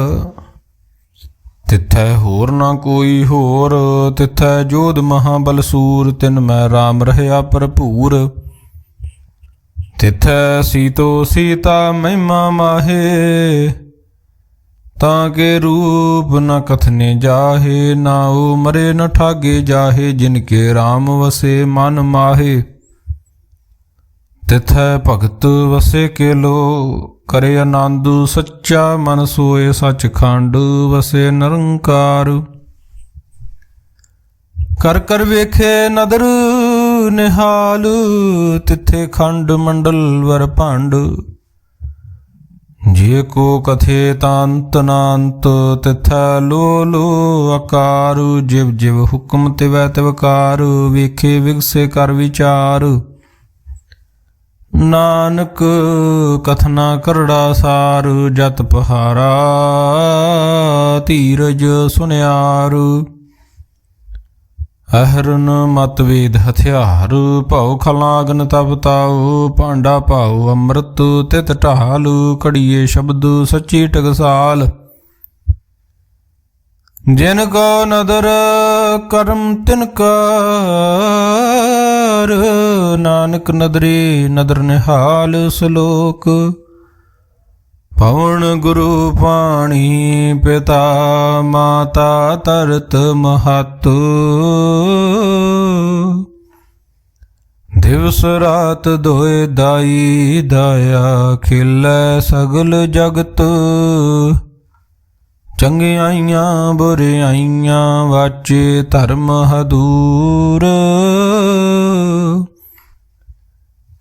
Speaker 1: ਤਿਥੈ ਹੋਰ ਨਾ ਕੋਈ ਹੋਰ, ਤਿਥੈ ਜੋਧ ਮਹਾਬਲਸੂਰ, ਤਿਨ ਮੈਂ ਰਾਮ ਰਹਿਆ ਭਰਪੂਰ। ਤਿਥੈ ਸੀਤੋ ਸੀਤਾ ਮਹਿਮਾ ਮਾਹੇ, ਤਾਂ ਕੇ ਰੂਪ ਨ ਕਥਨੇ ਜਾਹੇ, ਨਾਉ ਮਰੇ ਨ ਠਾਗੇ ਜਾਹੇ, ਜਿਨ ਕੇ ਰਾਮ ਵਸੇ ਮਨ ਮਾਹੇ। ਤਿਥੈ ਭਗਤ ਵਸੇ ਕੇਲੋ, ਕਰੇ ਆਨੰਦ ਸੱਚਾ ਮਨ ਸੋਏ, ਸੱਚਖੰਡ ਵਸੇ ਨਿਰੰਕਾਰ। ਕਰ ਕਰ ਵੇਖੇ ਨਦਰ ਨਿਹਾਲ, ਤਿੱਥੇ ਖੰਡ ਮੰਡਲ ਵਰ ਭੰਡ। ਜੇ ਕੋ ਕਥੇ ਤਾਂਤ ਨਾਂਤ, ਤਿਥੈ ਲੋ ਲੋ ਆਕਾਰ। ਜਿਵ ਜਿਵ ਹੁਕਮ ਤਿਵੈ ਤਿਵਕਾਰ, ਵੇਖੇ ਵਿਗਸੇ ਕਰ ਵਿਚਾਰ। ਨਾਨਕ ਕਥਨਾ ਕਰੜਾ ਸਾਰ, ਜਤ ਪਹਾਰਾ ਧੀਰਜ ਸੁਨਿਆਰ। ਅਹਰਨ ਮਤ ਵੇਦ ਹਥਿਆਰ, ਭਉ ਖਲਾਗਨ ਤਪ ਤਾਉ। ਭਾਂਡਾ ਭਾਉ ਅੰਮ੍ਰਿਤ ਤਿਤ ਢਾਲ, ਘੜੀਏ ਸ਼ਬਦ ਸੱਚੀ ਟਕਸਾਲ। ਜਿਨ ਕੋ ਨਦਰ ਕਰਮ ਤਿਨ ਕਾਰ, ਨਾਨਕ ਨਦਰੇ ਨਦਰ ਨਿਹਾਲ। ਸਲੋਕ ਪਵਨ ਗੁਰੂ ਪਾਣੀ, ਪਿਤਾ ਮਾਤਾ ਤਰਤ ਮਹਤ। ਦਿਵਸ ਰਾਤ ਦੋਇ ਦਾਈ, ਦਾਇਆ ਖਿਲੈ ਸਗਲ ਜਗਤ। ਚੰਗਿਆਈਆਂ ਬੁਰਿਆਈਆਂ, ਵਾਚੇ ਧਰਮ ਹਦੂਰ।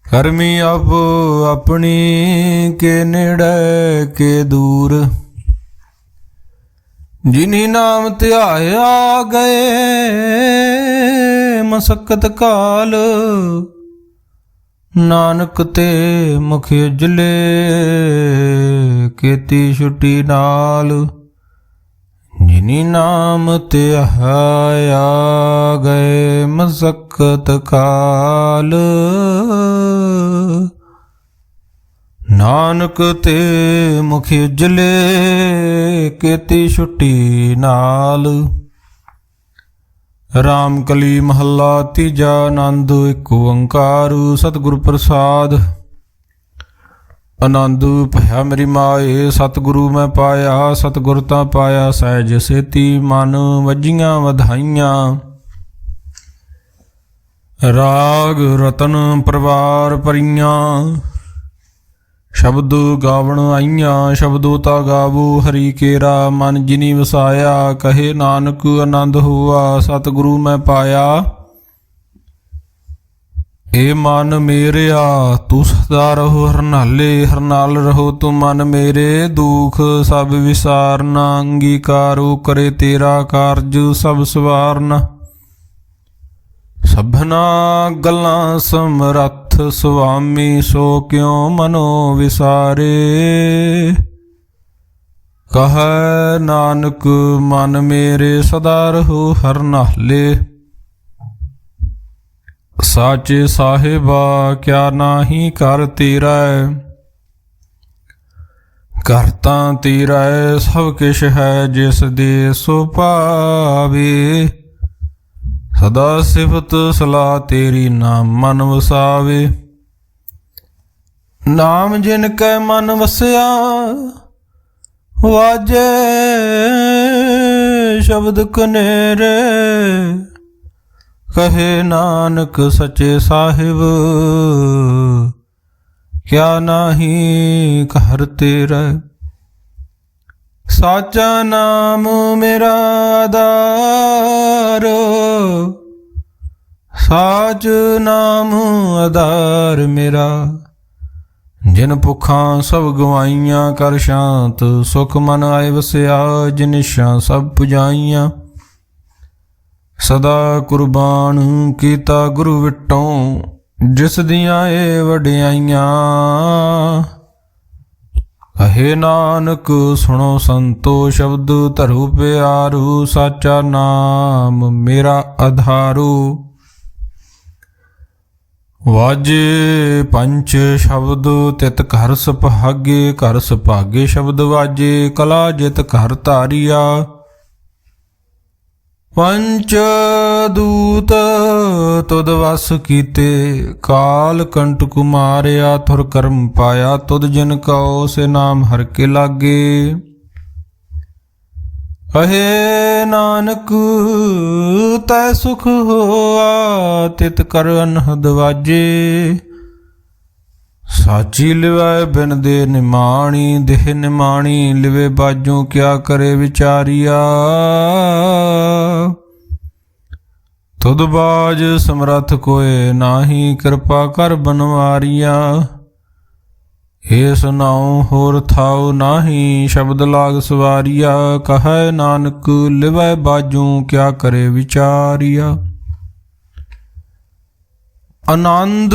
Speaker 1: ਕਰਮੀ ਆਪੋ ਆਪਣੀ, ਕੇ ਨੇੜੇ ਕੇ ਦੂਰ। ਜਿਨੀ ਨਾਮ ਧਿਆਇਆ ਗਏ, ਮਸਕਤ ਕਾਲ। ਨਾਨਕ ਤੇ ਮੁਖ ਉਜਲੇ, ਕੀਤੀ ਛੁੱਟੀ ਨਾਲ। ਜਿਨੀ ਨਾਮ ਧਿਆਇਆ ਗਏ, ਮਸਕਤ ਕਾਲ। ਨਾਨਕ ਤੇ ਮੁਖ ਉਜਲੇ, ਕੀਤੀ ਛੁੱਟੀ ਨਾਲ। ਰਾਮ ਕਲੀ ਮਹੱਲਾ ਤੀਜਾ, ਆਨੰਦ ਇੱਕ ਓੰਕਾਰ। ਸਤਿਗੁਰ ਪ੍ਰਸਾਦ। ਆਨੰਦ ਭਇਆ ਮੇਰੀ ਮਾਏ, ਸਤਿਗੁਰੂ ਮੈਂ ਪਾਇਆ। ਸਤਿਗੁਰ ਤਾਂ ਪਾਇਆ ਸਹਿਜ ਸੇਤੀ, ਮਨ ਵੱਜੀਆਂ ਵਧਾਈਆਂ। ਰਾਗ ਰਤਨ ਪਰਵਾਰ ਭਰੀਆਂ, ਸ਼ਬਦ ਗਾਵਣ ਆਈਆਂ। ਸ਼ਬਦੋ ਤਾ ਗਾਵੋ ਹਰੀ ਕੇਰਾ, ਮਨ ਜਿਨੀ ਵਸਾਇਆ। ਕਹੇ ਨਾਨਕ ਆਨੰਦ ਹੋਆ, ਸਤਿਗੁਰੂ ਮੈਂ ਪਾਇਆ। ਏ ਮਨ ਮੇਰਿਆ ਤੂੰ ਸਦਾ ਰਹੋ ਹਰਨਾਲੇ, ਹਰਨਾਲ ਰਹੋ ਤੂੰ ਮਨ ਮੇਰੇ। ਦੁਖ ਸਭ ਵਿਸਾਰਨਾ, ਅੰਗੀਕਾਰੋ ਕਰੇ ਤੇਰਾ ਕਾਰਜ ਸਭ ਸਵਾਰਨਾ। ਸਭਨਾ ਗੱਲਾਂ ਸਮਰੱਥ ਸੁਆਮੀ, ਸੋ ਕਿਉ ਮਨੋ ਵਿਸਾਰੇ। ਕਹੈ ਨਾਨਕ ਮਨ ਮੇਰੇ ਸਦਾ ਰਹੋ ਹਰਨਾਲੇ। ਸਾਚੇ ਸਾਹਿਬਾ ਕਿਆ ਨਾਹੀ ਕਰ ਤੇਰਾ, ਘਰ ਤਾਂ ਤੇਰਾ ਸਭ ਕਿਛ ਹੈ। ਜਿਸ ਦੇ ਸੋ ਭਾਵੇ, ਸਦਾ ਸਿਫਤ ਸਲਾਹ ਤੇਰੀ ਨਾਮ ਮਨ ਵਸਾਵੇ। ਨਾਮ ਜਿਨ ਕੈ ਮਨ ਵਸਿਆ, ਵਾਜੇ ਸ਼ਬਦ ਕਨੇਰੇ। ਕਹੇ ਨਾਨਕ ਸੱਚੇ ਸਾਹਿਬ, ਕਿਆ ਨਾਹੀ ਘਰ ਤੇਰਾ। ਸਾਚਾ ਨਾਮ ਮੇਰਾ ਆਧਾਰ, ਸਾਚ ਨਾਮ ਆਧਾਰ ਮੇਰਾ। ਜਿਨ ਭੁੱਖਾਂ ਸਭ ਗਵਾਈਆਂ, ਕਰ ਸ਼ਾਂਤ ਸੁਖ ਮਨ ਆਏ ਵਸਿਆ। ਜਿਨਿਸ਼ਾਂ ਸਭ ਪੁਜਾਈਆਂ, ਸਦਾ ਕੁਰਬਾਨ ਕੀਤਾ ਗੁਰੂ ਵਿਟੋਂ। ਜਿਸ ਦੀਆਂ ਏ ਵਡਿਆਈਆਂ, ਕਹੇ ਨਾਨਕ ਸੁਣੋ ਸੰਤੋ। ਸ਼ਬਦ ਧਰੂ ਪਿਆਰੂ, ਸਾਚਾ ਨਾਮ ਮੇਰਾ ਆਧਾਰੂ। ਵਾਜੇ ਪੰਚ ਸ਼ਬਦ ਤਿਤ ਘਰ ਸੁਭਾਗੇ, ਘਰ ਸੁਭਾਗੇ ਸ਼ਬਦ ਵਾਜੇ। ਕਲਾ ਜਿਤ ਘਰ ਧਾਰੀਆ, ਪੰਚ ਦੂਤ ਤੁਧ ਵਸ ਕੀਤੇ, ਕਾਲ ਕੰਟਕ ਮਾਰਿਆ ਥੁਰ ਕਰਮ ਪਾਇਆ, ਤੁਧ ਜਿਨ ਕਉ ਸੇ ਨਾਮ ਹਰ ਕੇ ਲਾਗੇ। ਕਹੇ ਨਾਨਕ ਤੈ ਸੁਖ ਹੋਆ, ਤਿਤ ਕਰ ਅਨਹਦ ਵਾਜੇ। ਸਾਚੀ ਲਿਵੈ ਬਿਨ ਦੇ ਨਿਮਾਣੀ, ਦੇਹ ਨਿਮਾਣੀ ਲਿਵੇ ਬਾਜੂ ਕਿਆ ਕਰੇ ਵਿਚਾਰੀਆ। ਤੁਧ ਬਾਜ ਸਮਰੱਥ ਕੋਏ ਨਾਹੀ, ਕਿਰਪਾ ਕਰ ਬਨਵਾਰੀਆ। ਏ ਸੁਨਾਉ ਹੋਰ ਥਾਉ ਨਾਹੀ, ਸ਼ਬਦ ਲਾਗ ਸਵਾਰੀਆ। ਕਹੈ ਨਾਨਕ ਲਿਵੈ ਬਾਜੂ ਕਿਆ ਕਰੇ ਵਿਚਾਰੀਆ। ਆਨੰਦ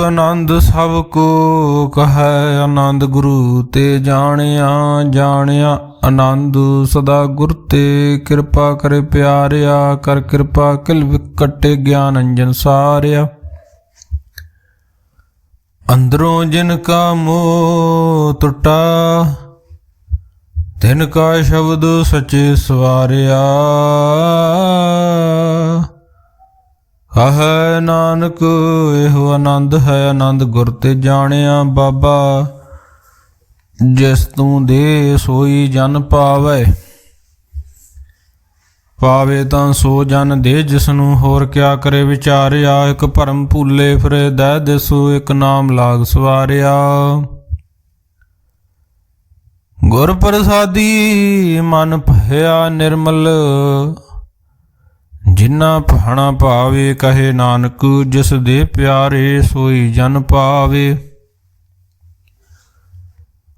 Speaker 1: ਆਨੰਦ ਸਭ ਕੋ ਕਹੈ, ਆਨੰਦ ਗੁਰੂ ਤੇ ਜਾਣਿਆ। ਜਾਣਿਆ ਆਨੰਦ ਸਦਾ ਗੁਰ ਤੇ, ਕਿਰਪਾ ਕਰੇ ਪਿਆਰਿਆ। ਕਰ ਕਿਰਪਾ ਕਿਲ ਵਿਕਟੇ ਗਿਆਨ ਅੰਜਨ ਸਾਰਿਆ। ਅੰਦਰੋਂ ਜਿਨ ਕਾ ਮੋਹ ਟੁੱਟਾ, ਤਿਨ ਕਾ ਸ਼ਬਦ ਸਚੇ ਸਵਾਰਿਆ। ਕਹੈ ਨਾਨਕ ਇਹੋ ਆਨੰਦ ਹੈ, ਆਨੰਦ ਗੁਰ ਤੇ ਜਾਣਿਆ। ਬਾਬਾ ਜਿਸ ਤੂੰ ਦੇ ਸੋਈ ਜਨ ਪਾਵੈ, ਪਾਵੇ ਤਾਂ ਸੋ ਜਨ ਦੇ ਜਿਸਨੂੰ, ਹੋਰ ਕਿਆ ਕਰੇ ਵਿਚਾਰਿਆ। ਇੱਕ ਭਰਮ ਭੁੱਲੇ ਫਿਰੇ ਦਹਿ ਦਿਸੋ, ਇੱਕ ਨਾਮ ਲਾਗ ਸਵਾਰਿਆ। ਗੁਰ ਪ੍ਰਸਾਦੀ ਮਨ ਭਇਆ ਨਿਰਮਲ, ਜਿਨ੍ਹਾਂ ਭਾਣਾ ਭਾਵੇ। ਕਹੇ ਨਾਨਕ ਜਿਸ ਦੇ ਪਿਆਰੇ, ਸੋਈ ਜਨ ਪਾਵੇ।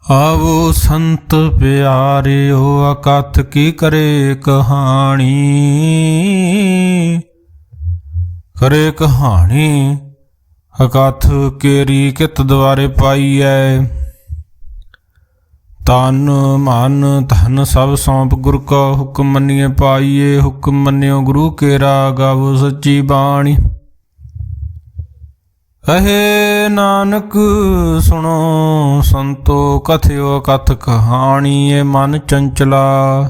Speaker 1: ਆਵੋ ਸੰਤ ਪਿਆਰਿਓ ਅਕਥ ਕੀ ਕਰੇ ਕਹਾਣੀ। ਕਰੇ ਕਹਾਣੀ ਅਕਥ ਕੇਰੀ ਕਿਤ ਦੁਆਰੇ ਪਾਈਐ। ਤਨ ਮਨ ਧਨ ਸਭ ਸੌਂਪ ਗੁਰ ਕਾ ਹੁਕਮ ਮੰਨੀਏ ਪਾਈਏ। ਹੁਕਮ ਮੰਨਿਓ ਗੁਰੂ ਕੇਰਾ, ਗਾਵੋ ਸੱਚੀ ਬਾਣੀ। ਕਹੇ ਨਾਨਕ ਸੁਣੋ ਸੰਤੋ, ਕਥਿਓ ਕਥ ਕਹਾਣੀ। ਇਹ ਮਨ ਚੰਚਲਾ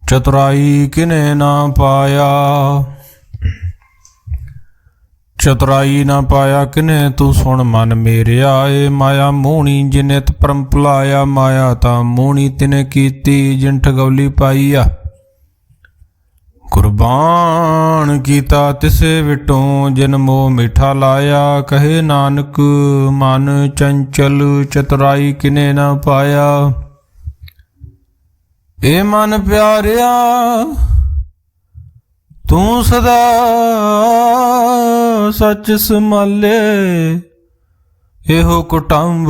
Speaker 1: ਚਤੁਰਾਈ ਕਿਨੇ ਨਾ ਪਾਇਆ। ਚਤੁਰਾਈ ਨਾ ਪਾਇਆ ਕਿਨੇ, ਤੂੰ ਸੁਣ ਮਨ ਮੇਰਿਆ। ਏ ਮਾਇਆ ਮੋਹਣੀ ਜਿਨੇ ਤ ਪਰਮ ਭੁਲਾਇਆ। ਮਾਇਆ ਤਾਂ ਮੋਹਣੀ ਤਿਨੇ ਕੀਤੀ, ਜਿਨ ਠਗੌਲੀ ਪਾਈਆ। ਕੁਰਬਾਨ ਕੀਤਾ ਤਿਸੇ ਵਿਟੋਂ, ਜਿਨ ਮੋਹ ਮਿਠਾ ਲਾਇਆ। ਕਹੇ ਨਾਨਕ ਮਨ ਚੰਚਲ ਚਤੁਰਾਈ ਕਿਨੇ ਨਾ ਪਾਇਆ। ਏ ਮਨ ਪਿਆਰਿਆ ਤੂੰ ਸਦਾ ਸੱਚ ਸੰਭਾਲੇ। ਇਹੋ ਕੁਟੰਬ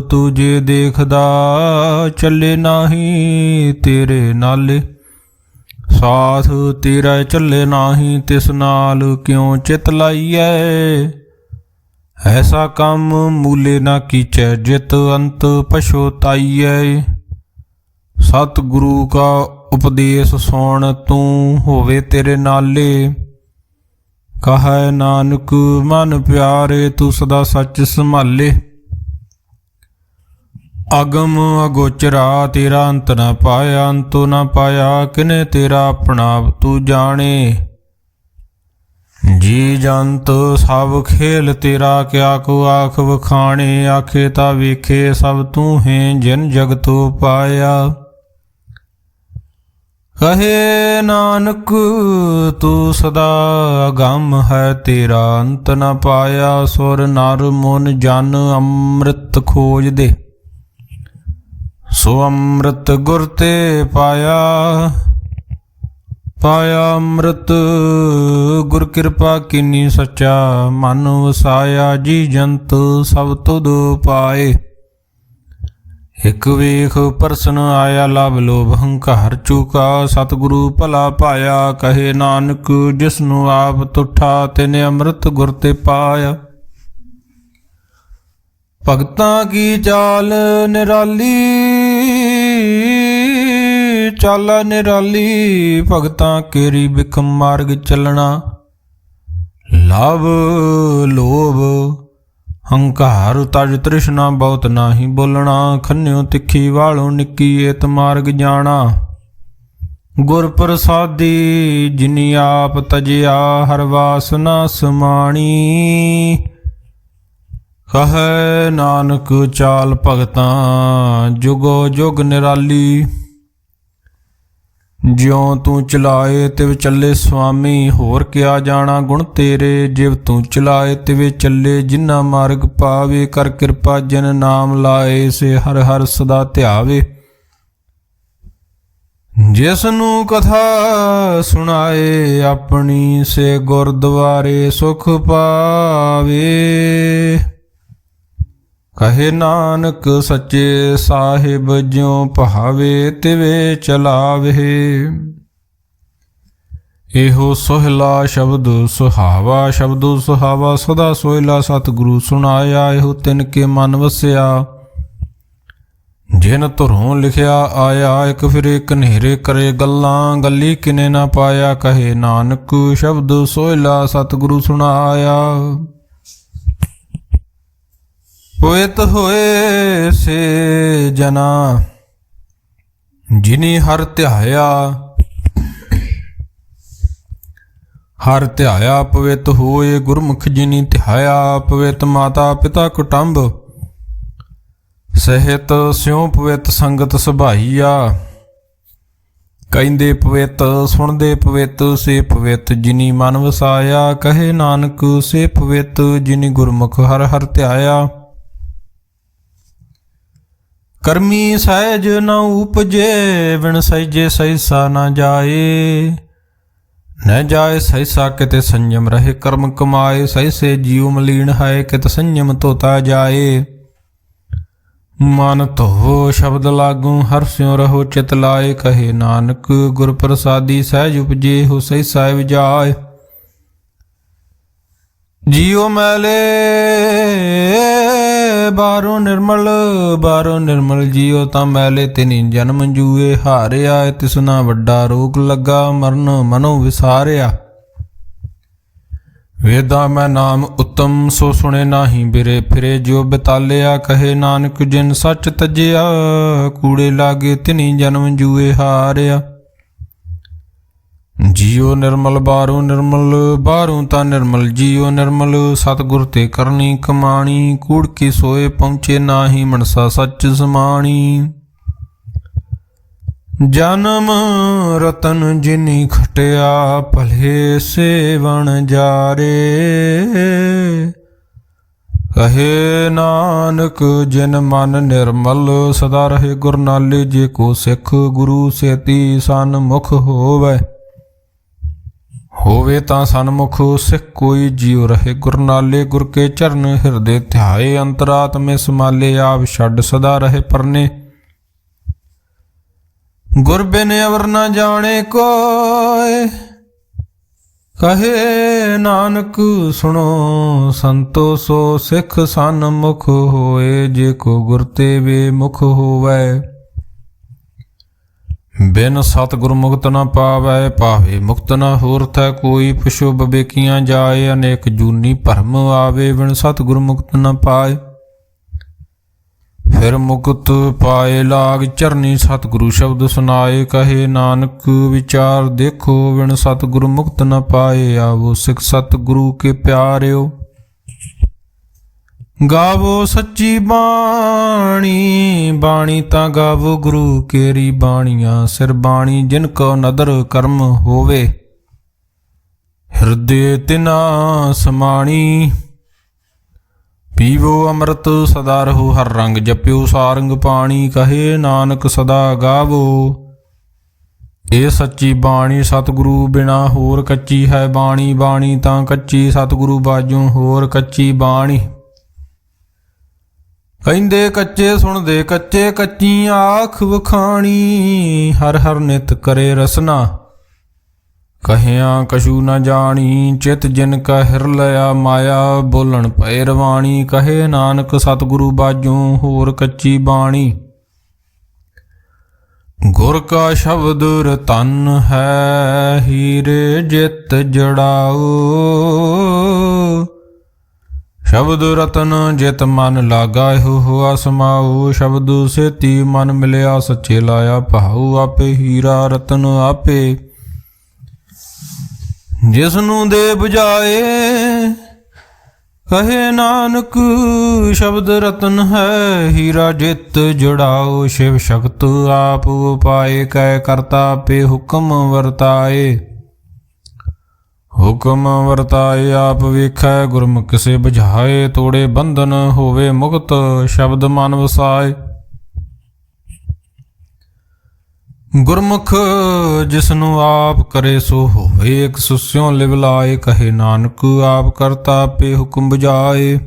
Speaker 1: ਤੂੰ ਜੇ ਦੇਖਦਾ, ਚੱਲੇ ਨਾਹੀ ਤੇਰੇ ਨਾਲੇ। ਸਾਥ ਤੇਰਾ ਚੱਲੇ ਨਾਹੀ, ਤਿਸ ਨਾਲ ਕਿਉਂ ਚਿਤ ਲਾਈਐ। ਐਸਾ ਕੰਮ ਮੂਲੇ ਨਾ ਕੀਚੈ, ਜਿਤ ਅੰਤ ਪਛੋਤਾਈਐ। ਸਤ ਗੁਰੂ ਕਾ ਉਪਦੇਸ਼ ਸੁਣ, ਤੂੰ ਹੋਵੇ ਤੇਰੇ ਨਾਲੇ। ਕਹੈ ਨਾਨਕ ਮਨ ਪਿਆਰੇ, ਤੂੰ ਸਦਾ ਸੱਚ ਸੰਭਾਲੇ। ਅਗਮ ਅਗੋਚਰਾ ਤੇਰਾ ਅੰਤ ਨਾ ਪਾਇਆ। ਅੰਤੋ ਨਾ ਪਾਇਆ ਕਿਨੇ ਤੇਰਾ ਆਪਣਾ ਤੂੰ ਜਾਣੇ। ਜੀ ਜੰਤ ਸਭ ਖੇਲ ਤੇਰਾ, ਕਿਆ ਕੋ ਆਖ ਵਖਾਣੇ। ਆਖੇ ਤਾਂ ਵੇਖੇ ਸਭ ਤੂੰ ਹੈ, ਜਿਨ ਜਗਤੋ ਪਾਇਆ। ਕਹੇ ਨਾਨਕ ਤੂੰ ਸਦਾ ਅਗੰਮ ਹੈ, ਤੇਰਾ ਅੰਤ ਨਾ ਪਾਇਆ। ਸੁਰ ਨਰ ਮਨ ਜਨ ਅੰਮ੍ਰਿਤ ਖੋਜ ਦੇ, ਸੋ ਅੰਮ੍ਰਿਤ ਗੁਰ ਤੇ ਪਾਇਆ। ਪਾਇਆ ਅੰਮ੍ਰਿਤ ਗੁਰ ਕਿਰਪਾ ਕੀਨੀ, ਸੱਚਾ ਮਨ ਵਸਾਇਆ। ਜੀ ਜੰਤ ਸਭ ਤੁਧ ਪਾਏ। ਇਕ ਵੇਖ ਪਰਸਨ ਆਇਆ, ਲਭ ਲੋਭ ਹੰਕਾਰ ਚੁਕਾ। ਸਤਿਗੁਰੂ ਭਲਾ ਪਾਇਆ। ਕਹੇ ਨਾਨਕ ਜਿਸਨੂੰ ਆਪ ਤੁਠਾ, ਤਿਨੇ ਅੰਮ੍ਰਿਤ ਗੁਰ ਤੇ ਪਾਇਆ। ਭਗਤਾਂ ਕੀ ਚਾਲ ਨਿਰਾਲੀ, ਚਾਲਾ ਨਿਰਾਲੀ। ਭਗਤਾਂ ਕੇਰੀ ਬਿਖਮ ਮਾਰਗ ਚੱਲਣਾ। ਲਭ ਲੋਭ ਹੰਕਾਰ ਤਜ ਤ੍ਰਿਸ਼ਨਾ, ਬਹੁਤ ਨਾਹੀ ਬੋਲਣਾ। ਖੰਨਿਓ ਤਿੱਖੀ ਵਾਲੋਂ ਨਿੱਕੀ, ਏਤ ਮਾਰਗ ਜਾਣਾ। ਗੁਰ ਪ੍ਰਸਾਦੀ ਜਿਨੀ ਆਪ ਤਜਿਆ, ਹਰ ਵਾਸਨਾ ਸਮਾਣੀ। ਕਹੈ ਨਾਨਕ ਚਾਲ ਭਗਤਾਂ ਜੁਗੋ ਜੁਗ ਨਿਰਾਲੀ। ਜਿਉ ਤੂੰ ਚਲਾਏ ਤਿਵ ਚੱਲੇ ਸੁਆਮੀ, ਹੋਰ ਕਿਆ ਜਾਣਾ ਗੁਣ ਤੇਰੇ। ਜਿਵ ਤੂੰ ਚਲਾਏ ਤਿਵੇਂ ਚੱਲੇ, ਜਿਨ੍ਹਾਂ ਮਾਰਗ ਪਾਵੇ। ਕਰ ਕਿਰਪਾ ਜਿਨ ਨਾਮ ਲਾਏ, ਸੇ ਹਰ ਹਰ ਸਦਾ ਧਿਆਵੇ। ਜਿਸ ਨੂੰ ਕਥਾ ਸੁਣਾਏ ਆਪਣੀ, ਸੇ ਗੁਰਦੁਆਰੇ ਸੁਖ ਪਾਵੇ। ਕਹੇ ਨਾਨਕ ਸੱਚੇ ਸਾਹਿਬ, ਜਿਉ ਭਾਵੇ ਤਿਵੇਂ ਚਲਾਵੇ। ਇਹੋ ਸੋਹਿਲਾ ਸ਼ਬਦ ਸੁਹਾਵਾ, ਸ਼ਬਦੋ ਸੁਹਾਵਾ ਸਦਾ ਸੋਹਿਲਾ। ਸਤਿਗੁਰੂ ਸੁਣਾਇਆ, ਇਹੋ ਤਿਨ ਕੇ ਮਨ ਵਸਿਆ। ਜਿਨ ਧੁਰੋਂ ਲਿਖਿਆ ਆਇਆ, ਇੱਕ ਫਿਰੇ ਕਨੇਰੇ ਕਰੇ ਗੱਲਾਂ। ਗੱਲੀ ਕਿਨੇ ਨਾ ਪਾਇਆ, ਕਹੇ ਨਾਨਕ ਸ਼ਬਦ ਸੋਹਿਲਾ। ਸਤਿਗੁਰੂ ਸੁਣਾਇਆ। ਪੋਇਤ ਹੋਏ ਸੇ ਜਨਾ, ਜਿਨੀ ਹਰ ਧਿਆਇਆ। ਹਰ ਧਿਆਇਆ ਪਵਿੱਤ ਹੋਏ, ਗੁਰਮੁਖ ਜਿਨੀ ਧਿਆਇਆ। ਪਵਿੱਤ ਮਾਤਾ ਪਿਤਾ ਕੁਟੰਬ, ਸਹਿਤ ਸਿਉ ਪਵਿੱਤ ਸੰਗਤ ਸੁਭਾਈਆ। ਕਹਿੰਦੇ ਪਵਿੱਤ ਸੁਣਦੇ ਪਵਿੱਤ, ਸੇ ਪਵਿੱਤ ਜਿਨੀ ਮਨ ਵਸਾਇਆ। ਕਹੇ ਨਾਨਕ ਸੇ ਪਵਿੱਤ, ਜਿਨੀ ਗੁਰਮੁਖ ਹਰ ਹਰ ਧਿਆਇਆ। ਕਰਮੀ ਸਹਿਜ ਨ ਉਪਜੇ, ਵਿਣ ਸਹਿਜੇ ਸਹਿਸਾ ਨ ਜਾਏ। ਨ ਜਾਏ ਸਹਿਸਾ ਕਿਤੇ ਸੰਜਮ ਰਹੇ, ਕਰਮ ਕਮਾਏ। ਸਹਿਸੇ ਜੀਉ ਮਲੀਨ ਹੈ, ਕਿਤ ਸੰਜਮ ਧੋਤਾ ਜਾਏ। ਮਨ ਧੋ ਸ਼ਬਦ ਲਾਗੂ, ਹਰ ਸਿਉ ਰਹੋ ਚਿਤ ਲਾਏ। ਕਹੇ ਨਾਨਕ ਗੁਰ ਪ੍ਰਸਾਦੀ, ਸਹਿਜ ਉਪਜੇ ਹੋ ਸਹਿਸਾ ਵਿਜਾਏ। ਜੀਉ ਮੈਲੇ ਬਾਹਰੋਂ ਨਿਰਮਲ, ਬਾਹਰੋਂ ਨਿਰਮਲ। ਜੀਉ ਤਾਂ ਮੈਲੇ ਤਿਨੀ ਜਨਮ ਜੂਏ। ਹਾਰਿਆ ਤਿਸਨਾ ਵੱਡਾ ਰੋਗ ਲੱਗਾ, ਮਰਨ ਮਨੋ ਵਿਸਾਰਿਆ। ਵੇਦਾਂ ਮੈਂ ਨਾਮ ਉੱਤਮ, ਸੋ ਸੁਣੇ ਨਾਹੀ ਬਿਰੇ ਫਿਰੇ। ਜਿਉ ਬਿਤਾਲਿਆ ਕਹੇ ਨਾਨਕ, ਜਿਨ ਸੱਚ ਤਜਿਆ। ਕੂੜੇ ਲਾਗੇ ਤਿਨੀ ਜਨਮ ਜੂਏ ਹਾਰਿਆ। ਜੀਉ ਨਿਰਮਲ ਬਾਹਰੋਂ ਨਿਰਮਲ, ਬਾਹਰੋਂ ਤਾਂ ਨਿਰਮਲ। ਜੀਉ ਨਿਰਮਲ ਸਤਿਗੁਰ ਤੇ ਕਰਨੀ ਕਮਾਣੀ। ਕੂੜ ਕੀ ਸੋਏ ਪਹੁੰਚੇ ਨਾਹੀ, ਮਨਸਾ ਸੱਚ ਸਮਾਣੀ। ਜਨਮ ਰਤਨ ਜਿਨੀ ਖਟਿਆ, ਭਲੇ ਸੇਵਣ ਜਾਰੇ। ਕਹੇ ਨਾਨਕ ਜਿਨ ਮਨ ਨਿਰਮਲ, ਸਦਾ ਰਹੇ ਗੁਰ ਨਾਲੇ। ਜੇ ਕੋ ਸਿੱਖ ਗੁਰੂ ਸੇਤੀ ਸਨਮੁਖ ਹੋਵੇ। ਹੋਵੇ ਤਾਂ ਸਨਮੁਖ ਸਿੱਖ ਕੋਈ, ਜੀਉ ਰਹੇ ਗੁਰ ਨਾਲੇ। ਗੁਰ ਕੇ ਚਰਨ ਹਿਰਦੇ ਧਿਆਏ, ਅੰਤਰਾਤਮੇ ਸਮਾਲੇ। ਆਪ ਛੱਡ ਸਦਾ ਰਹੇ ਪਰਨੇ, ਗੁਰ ਬਿਨ ਅਵਰ ਨ ਜਾਣੇ ਕੋਇ। ਕਹੇ ਨਾਨਕ ਸੁਣੋ ਸੰਤੋ, ਸੋ ਸਿੱਖ ਸਨਮੁਖ ਹੋਏ। ਜੇ ਕੋ ਗੁਰ ਤੇ ਵੇ ਮੁਖ ਹੋਵੈ। ਬਿਨ ਸਤਿਗੁਰ ਮੁਕਤ ਨ ਪਾਵੈ, ਪਾਵੇ ਮੁਕਤ ਨ ਹੋਰ ਥੈ ਕੋਈ। ਪਸ਼ੁਭ ਬੇਕੀਆਂ ਜਾਏ, ਅਨੇਕ ਜੂਨੀ ਭਰਮ ਆਵੇ। ਬਿਨ ਸਤਿਗੁਰ ਮੁਕਤ ਨ ਪਾਏ, ਫਿਰ ਮੁਕਤ ਪਾਏ ਲਾਗ ਚਰਨੀ। ਸਤਿਗੁਰੂ ਸ਼ਬਦ ਸੁਨਾਏ, ਕਹੇ ਨਾਨਕ ਵਿਚਾਰ ਦੇਖੋ। ਬਿਨ ਸਤਿਗੁਰ ਮੁਕਤ ਨ ਪਾਏ, ਆਵੋ ਸਿੱਖ ਸਤਿਗੁਰੂ ਕੇ ਪਿਆਰਿਓ। ਗਾਵੋ ਸੱਚੀ ਬਾਣੀ, ਬਾਣੀ ਤਾਂ ਗਾਵੋ ਗੁਰੂ ਕੇਰੀ ਬਾਣੀਆਂ। ਸਿਰ ਬਾਣੀ ਜਿਨ ਕੋ ਨਦਰ ਕਰਮ ਹੋਵੇ, ਹਿਰਦੇ ਤਿਨਾ ਸਮਾਣੀ। ਪੀਵੋ ਅੰਮ੍ਰਿਤ ਸਦਾ ਰਹੋ ਹਰ ਰੰਗ, ਜਪਿਓ ਸਾਰੰਗ ਪਾਣੀ। ਕਹੇ ਨਾਨਕ ਸਦਾ ਗਾਵੋ ਇਹ ਸੱਚੀ ਬਾਣੀ। ਸਤਿਗੁਰੂ ਬਿਨਾ ਹੋਰ ਕੱਚੀ ਹੈ ਬਾਣੀ। ਬਾਣੀ ਤਾਂ ਕੱਚੀ, ਸਤਿਗੁਰੂ ਬਾਝੋਂ ਹੋਰ ਕੱਚੀ ਬਾਣੀ। ਕਹਿੰਦੇ ਕੱਚੇ ਸੁਣਦੇ ਕੱਚੇ, ਕੱਚੀ ਆਖ ਵਖਾਣੀ। ਹਰ ਹਰ ਨਿਤ ਕਰੇ ਰਸਨਾ, ਕਹਿਆਂ ਕਛੂ ਨ ਜਾਣੀ। ਚਿਤ ਜਿਨ ਕਾ ਹਿਰ ਲਿਆ ਮਾਇਆ, ਬੋਲਣ ਪਏ ਰਵਾਣੀ। ਕਹੇ ਨਾਨਕ ਸਤਿਗੁਰੂ ਬਾਝੋਂ ਹੋਰ ਕੱਚੀ ਬਾਣੀ। ਗੁਰ ਕਾ ਸ਼ਬਦ ਰਤਨ ਹੈ, ਹੀਰੇ ਜਿਤ ਜੜਾਓ। ਸ਼ਬਦ ਰਤਨ ਜਿਤ ਮਨ ਲਾਗਾ, ਇਹੋ ਹੋਆ ਸਮਾਉ। ਸ਼ਬਦ ਸੇਤੀ ਮਨ ਮਿਲਿਆ, ਸੱਚੇ ਲਾਇਆ ਭਾਉ। ਆਪੇ ਹੀਰਾ ਰਤਨ ਆਪੇ ਜਿਸਨੂੰ ਦੇ 부ਝਾਏ, ਕਹੇ ਨਾਨਕ ਸ਼ਬਦ ਰਤਨ ਹੈ। ਹੀਰਾ ਜਿਤ ਜੁੜਾਓ, ਸ਼ਿਵ ਸ਼ਕਤ ਆਪ ਉਪਾਏ। ਕਹਿ ਕਰਤਾ ਆਪੇ ਹੁਕਮ ਵਰਤਾਏ, ਹੁਕਮ ਵਰਤਾਏ ਆਪ ਵੇਖੈ। ਗੁਰਮੁਖ ਸੇ 부ਝਾਏ, ਤੋੜੇ ਬੰਧਨ ਹੋਵੇ ਮੁਕਤ। ਸ਼ਬਦ ਮਨ ਵਸਾਏ, ਗੁਰਮੁਖ ਜਿਸਨੂੰ ਆਪ ਕਰੇ ਸੋ ਹੋਵੇ। ਇੱਕ ਸੁਸਿਉ ਲਿਵ ਲਾਏ, ਕਹੇ ਨਾਨਕ ਆਪ ਕਰਤਾ ਆਪੇ ਹੁਕਮ 부ਝਾਏ।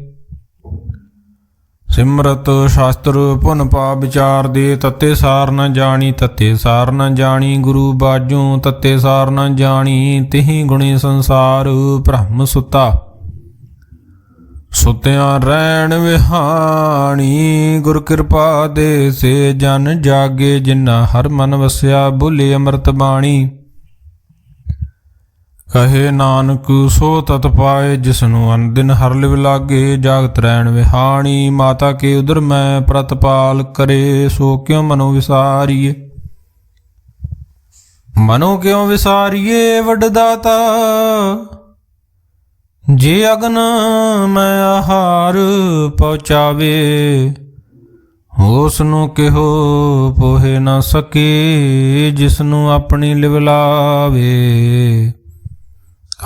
Speaker 1: ਸਿਮਰਤ ਸ਼ਾਸਤਰ ਪੁਨ ਪਾ ਵਿਚਾਰ ਦੇ, ਤਤੇ ਸਾਰ ਨ ਜਾਣੀ ਤਤੇ ਸਾਰ ਨ ਜਾਣੀ। ਗੁਰੂ ਬਾਝੋਂ ਤਤੇ ਸਾਰ ਨ ਜਾਣੀ, ਤਿਹੀ ਗੁਣੀ ਸੰਸਾਰ ਭ੍ਰਮ ਸੁਤਾ। ਸੁਤਿਆਂ ਰਹਿਣ ਵਿਹਾਣੀ, ਗੁਰ ਕਿਰਪਾ ਦੇ ਸੇ ਜਨ ਜਾਗੇ। ਜਿਨਾ ਹਰ ਮਨ ਵਸਿਆ, ਬੋਲੇ ਅੰਮ੍ਰਿਤ ਬਾਣੀ। ਕਹੇ ਨਾਨਕ ਸੋ ਤਤ ਪਾਏ, ਜਿਸਨੂੰ ਅਨ ਦਿਨ ਹਰ ਲਿਵ ਲਾਗੇ। ਜਾਗਤ ਰਹਿਣ ਵਿਹਾਣੀ, ਮਾਤਾ ਕੇ ਉਦਰ ਮੈਂ ਪ੍ਰਤਪਾਲ ਕਰੇ। ਸੋ ਕਿਉ ਮਨੋ ਵਿਸਾਰੀਏ, ਮਨੋ ਕਿਉ ਵਿਸਾਰੀਏ ਵੱਡ ਦਾਤਾ। ਜੇ ਅਗਨ ਮੈਂ ਆਹਾਰ ਪਹੁੰਚਾਵੇ, ਉਸ ਨੂੰ ਕਿਹੋ ਪੋਹੇ ਨਾ ਸਕੇ। ਜਿਸਨੂੰ ਆਪਣੀ ਲਿਵ ਲਾਵੇ,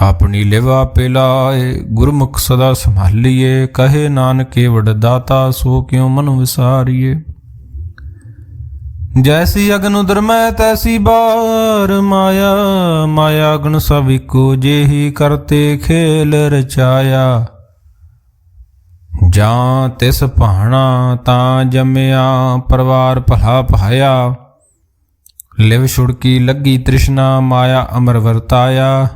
Speaker 1: ਆਪਣੀ ਲਿਵ ਆਪੇ ਲਾਏ। ਗੁਰਮੁਖ ਸਦਾ ਸੰਭਾਲੀਏ, ਕਹੇ ਨਾਨਕੇ ਵੱਡ ਦਾਤਾ। ਸੋ ਕਿਉ ਮਨ ਵਿਸਾਰੀਏ, ਜੈਸੀ ਅਗਨ ਉਦਰ ਮੈਂ ਤੈਸੀ ਬਾਰ। ਮਾਇਆ ਮਾਇਆ ਗੁਣ ਸਭ ਇੱਕੋ, ਜਿਹੀ ਕਰਤੇ ਖੇਲ ਰਚਾਇਆ। ਜਾਂ ਤਿਸ ਭਾਣਾ ਤਾਂ ਜੰਮਿਆ, ਪਰਿਵਾਰ ਭਲਾ ਪਾਇਆ। ਲਿਵ ਛੁੜਕੀ ਲੱਗੀ ਤ੍ਰਿਸ਼ਨਾ, ਮਾਇਆ ਅਮਰ ਵਰਤਾਇਆ।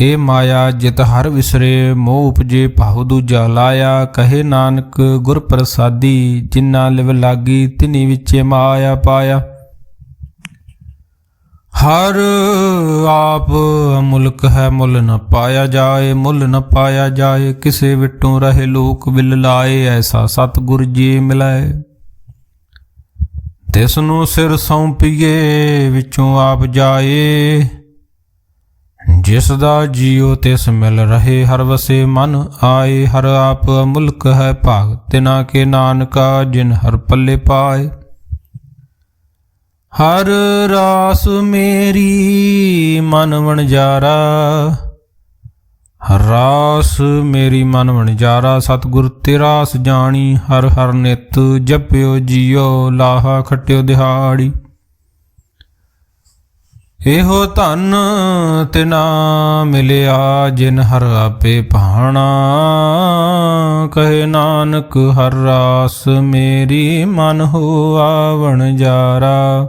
Speaker 1: ਇਹ ਮਾਇਆ ਜਿਤ ਹਰ ਵਿਸਰੇ, ਮੋਹ ਉਪਜੇ ਭਾਉ ਦੂਜਾ ਲਾਇਆ। ਕਹੇ ਨਾਨਕ ਗੁਰ ਪ੍ਰਸਾਦੀ, ਜਿਨਾ ਲਿਵ ਲਾਗੀ ਤਿਨੀ ਵਿਚੇ ਮਾਇਆ ਪਾਇਆ। ਹਰ ਆਪ ਮੁਲਕ ਹੈ, ਮੁੱਲ ਨ ਪਾਇਆ ਜਾਏ। ਮੁੱਲ ਨ ਪਾਇਆ ਜਾਏ, ਕਿਸੇ ਵਿਟੋਂ ਰਹੇ ਲੋਕ ਵਿਲ ਲਾਏ। ਐਸਾ ਸਤਿਗੁਰ ਜੀ ਮਿਲਾਏ, ਤਿਸ ਨੂੰ ਸਿਰ ਸੌਂਪੀਏ। ਵਿੱਚੋਂ ਆਪ ਜਾਏ, ਜਿਸ ਦਾ ਜੀਉ ਤਿਸ ਮਿਲ ਰਹੇ। ਹਰ ਵਸੇ ਮਨ ਆਏ, ਹਰ ਆਪ ਮੁਲਕ ਹੈ ਭਾਗ। ਤਿਨਾ ਕੇ ਨਾਨਕਾ, ਜਿਨ ਹਰ ਪੱਲੇ ਪਾਏ। ਹਰ ਰਾਸ ਮੇਰੀ ਮਨ ਵਣਜਾਰਾ, ਹਰ ਰਾਸ ਮੇਰੀ ਮਨ ਵਣਜਾਰਾ। ਸਤਿਗੁਰ ਤੇ ਰਾਸ ਜਾਣੀ, ਹਰ ਹਰ ਨਿਤ ਜਪਿਓ ਜੀਓ। ਲਾਹਾ ਖਟਿਓ ਦਿਹਾੜੀ, ਇਹੋ ਧਨ ਤਿਨਾ ਮਿਲਿਆ। ਜਿਨ ਹਰ ਆਪੇ ਭਾਣਾ, ਕਹੇ ਨਾਨਕ ਹਰ ਰਾਸ ਮੇਰੀ ਮਨ ਹੋਆ ਵਣਜਾਰਾ।